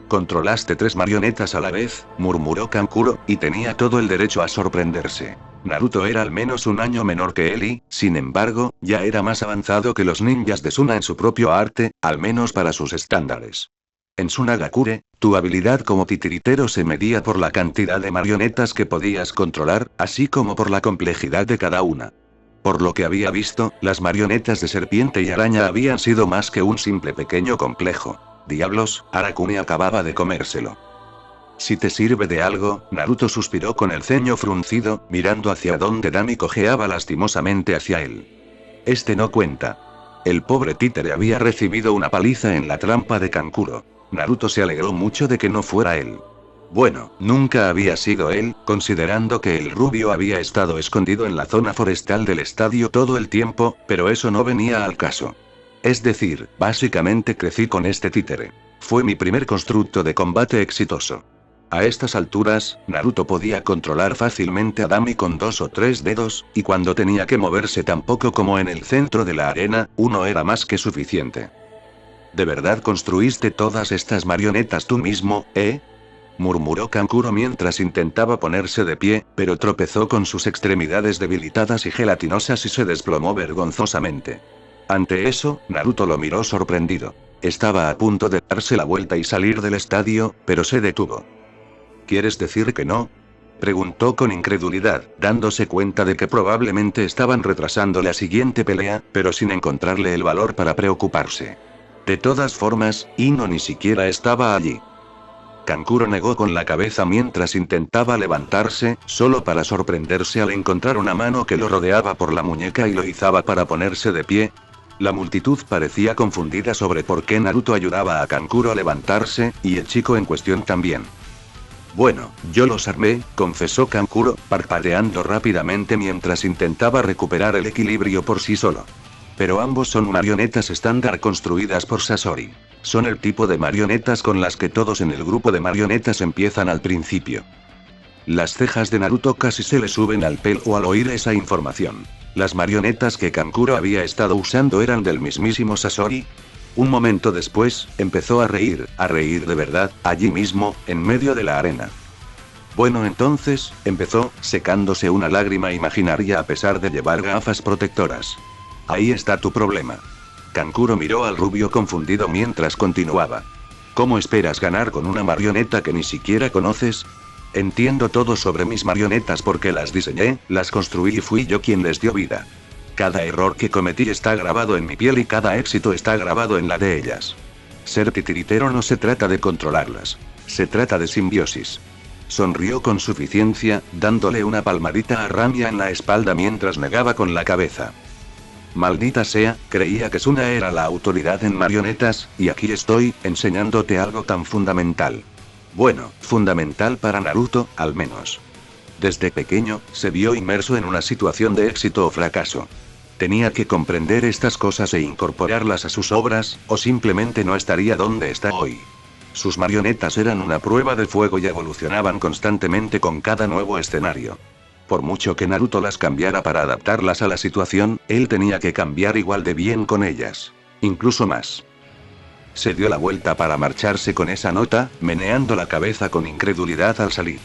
Controlaste 3 marionetas a la vez, murmuró Kankuro, y tenía todo el derecho a sorprenderse. Naruto era al menos un año menor que él y, sin embargo, ya era más avanzado que los ninjas de Suna en su propio arte, al menos para sus estándares. En Tsunagakure, tu habilidad como titiritero se medía por la cantidad de marionetas que podías controlar, así como por la complejidad de cada una. Por lo que había visto, las marionetas de serpiente y araña habían sido más que un simple pequeño complejo. Diablos, Arakuni acababa de comérselo. Si te sirve de algo, Naruto suspiró con el ceño fruncido, mirando hacia donde Dami cojeaba lastimosamente hacia él. Este no cuenta. El pobre títere había recibido una paliza en la trampa de Kankuro. Naruto se alegró mucho de que no fuera él. Bueno, nunca había sido él, considerando que el rubio había estado escondido en la zona forestal del estadio todo el tiempo, pero eso no venía al caso. Es decir, básicamente crecí con este títere. Fue mi primer constructo de combate exitoso. A estas alturas, Naruto podía controlar fácilmente a Dami con 2 o 3 dedos, y cuando tenía que moverse tan poco como en el centro de la arena, uno era más que suficiente. ¿De verdad construiste todas estas marionetas tú mismo, murmuró Kankuro mientras intentaba ponerse de pie, pero tropezó con sus extremidades debilitadas y gelatinosas y se desplomó vergonzosamente. Ante eso, Naruto lo miró sorprendido. Estaba a punto de darse la vuelta y salir del estadio, pero se detuvo. ¿Quieres decir que no? Preguntó con incredulidad, dándose cuenta de que probablemente estaban retrasando la siguiente pelea, pero sin encontrarle el valor para preocuparse. De todas formas, Ino ni siquiera estaba allí. Kankuro negó con la cabeza mientras intentaba levantarse, solo para sorprenderse al encontrar una mano que lo rodeaba por la muñeca y lo izaba para ponerse de pie. La multitud parecía confundida sobre por qué Naruto ayudaba a Kankuro a levantarse, y el chico en cuestión también. Bueno, yo los armé, confesó Kankuro, parpadeando rápidamente mientras intentaba recuperar el equilibrio por sí solo. Pero ambos son marionetas estándar construidas por Sasori. Son el tipo de marionetas con las que todos en el grupo de marionetas empiezan al principio. Las cejas de Naruto casi se le suben al pelo al oír esa información. Las marionetas que Kankuro había estado usando eran del mismísimo Sasori. Un momento después, empezó a reír de verdad, allí mismo, en medio de la arena. Bueno entonces, empezó, secándose una lágrima imaginaria a pesar de llevar gafas protectoras. Ahí está tu problema. Kankuro miró al rubio confundido mientras continuaba. ¿Cómo esperas ganar con una marioneta que ni siquiera conoces? Entiendo todo sobre mis marionetas porque las diseñé, las construí y fui yo quien les dio vida. Cada error que cometí está grabado en mi piel y cada éxito está grabado en la de ellas. Ser titiritero no se trata de controlarlas. Se trata de simbiosis. Sonrió con suficiencia, dándole una palmadita a Ramia en la espalda mientras negaba con la cabeza. Maldita sea, creía que Suna era la autoridad en marionetas, y aquí estoy, enseñándote algo tan fundamental. Bueno, fundamental para Naruto, al menos. Desde pequeño, se vio inmerso en una situación de éxito o fracaso. Tenía que comprender estas cosas e incorporarlas a sus obras, o simplemente no estaría donde está hoy. Sus marionetas eran una prueba de fuego y evolucionaban constantemente con cada nuevo escenario. Por mucho que Naruto las cambiara para adaptarlas a la situación, él tenía que cambiar igual de bien con ellas. Incluso más. Se dio la vuelta para marcharse con esa nota, meneando la cabeza con incredulidad al salir.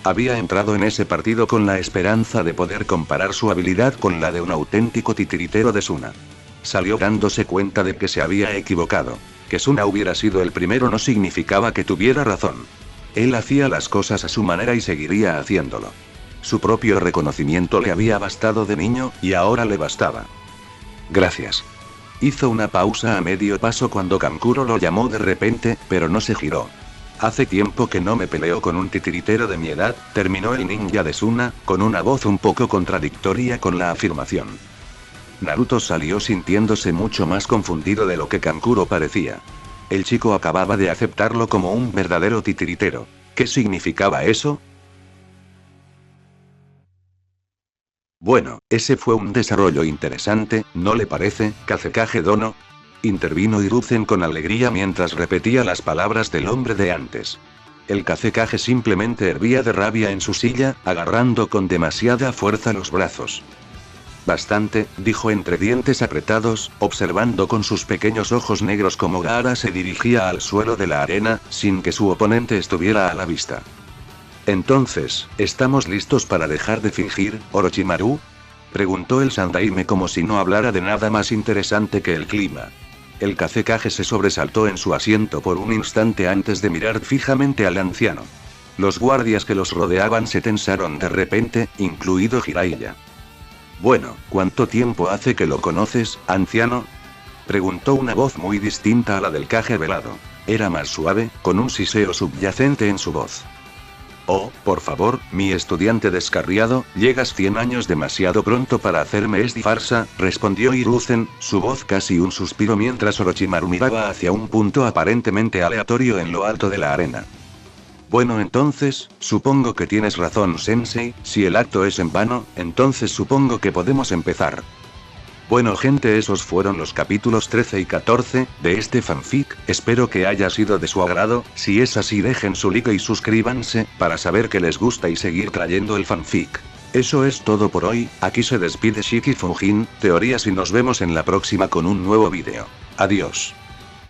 Había entrado en ese partido con la esperanza de poder comparar su habilidad con la de un auténtico titiritero de Suna. Salió dándose cuenta de que se había equivocado. Que Suna hubiera sido el primero no significaba que tuviera razón. Él hacía las cosas a su manera y seguiría haciéndolo. Su propio reconocimiento le había bastado de niño, y ahora le bastaba. Gracias. Hizo una pausa a medio paso cuando Kankuro lo llamó de repente, pero no se giró. Hace tiempo que no me peleo con un titiritero de mi edad, terminó el ninja de Suna, con una voz un poco contradictoria con la afirmación. Naruto salió sintiéndose mucho más confundido de lo que Kankuro parecía. El chico acababa de aceptarlo como un verdadero titiritero. ¿Qué significaba eso? Bueno, ese fue un desarrollo interesante, ¿no le parece, Kazekage Dono? Intervino Hiruzen con alegría mientras repetía las palabras del hombre de antes. El Kazekage simplemente hervía de rabia en su silla, agarrando con demasiada fuerza los brazos. Bastante, dijo entre dientes apretados, observando con sus pequeños ojos negros cómo Gaara se dirigía al suelo de la arena, sin que su oponente estuviera a la vista. Entonces, ¿estamos listos para dejar de fingir, Orochimaru? Preguntó el Sandaime como si no hablara de nada más interesante que el clima. El Kazekage se sobresaltó en su asiento por un instante antes de mirar fijamente al anciano. Los guardias que los rodeaban se tensaron de repente, incluido Jiraiya. Bueno, ¿cuánto tiempo hace que lo conoces, anciano? Preguntó una voz muy distinta a la del Kage velado. Era más suave, con un siseo subyacente en su voz. Oh, por favor, mi estudiante descarriado, llegas 100 años demasiado pronto para hacerme esta farsa, respondió Hiruzen, su voz casi un suspiro mientras Orochimaru miraba hacia un punto aparentemente aleatorio en lo alto de la arena. Bueno, entonces, supongo que tienes razón, Sensei, si el acto es en vano, entonces supongo que podemos empezar. Bueno gente, esos fueron los capítulos 13 y 14, de este fanfic, espero que haya sido de su agrado, si es así dejen su like y suscríbanse, para saber que les gusta y seguir trayendo el fanfic. Eso es todo por hoy, aquí se despide Shiki Fujin, teorías y nos vemos en la próxima con un nuevo vídeo. Adiós.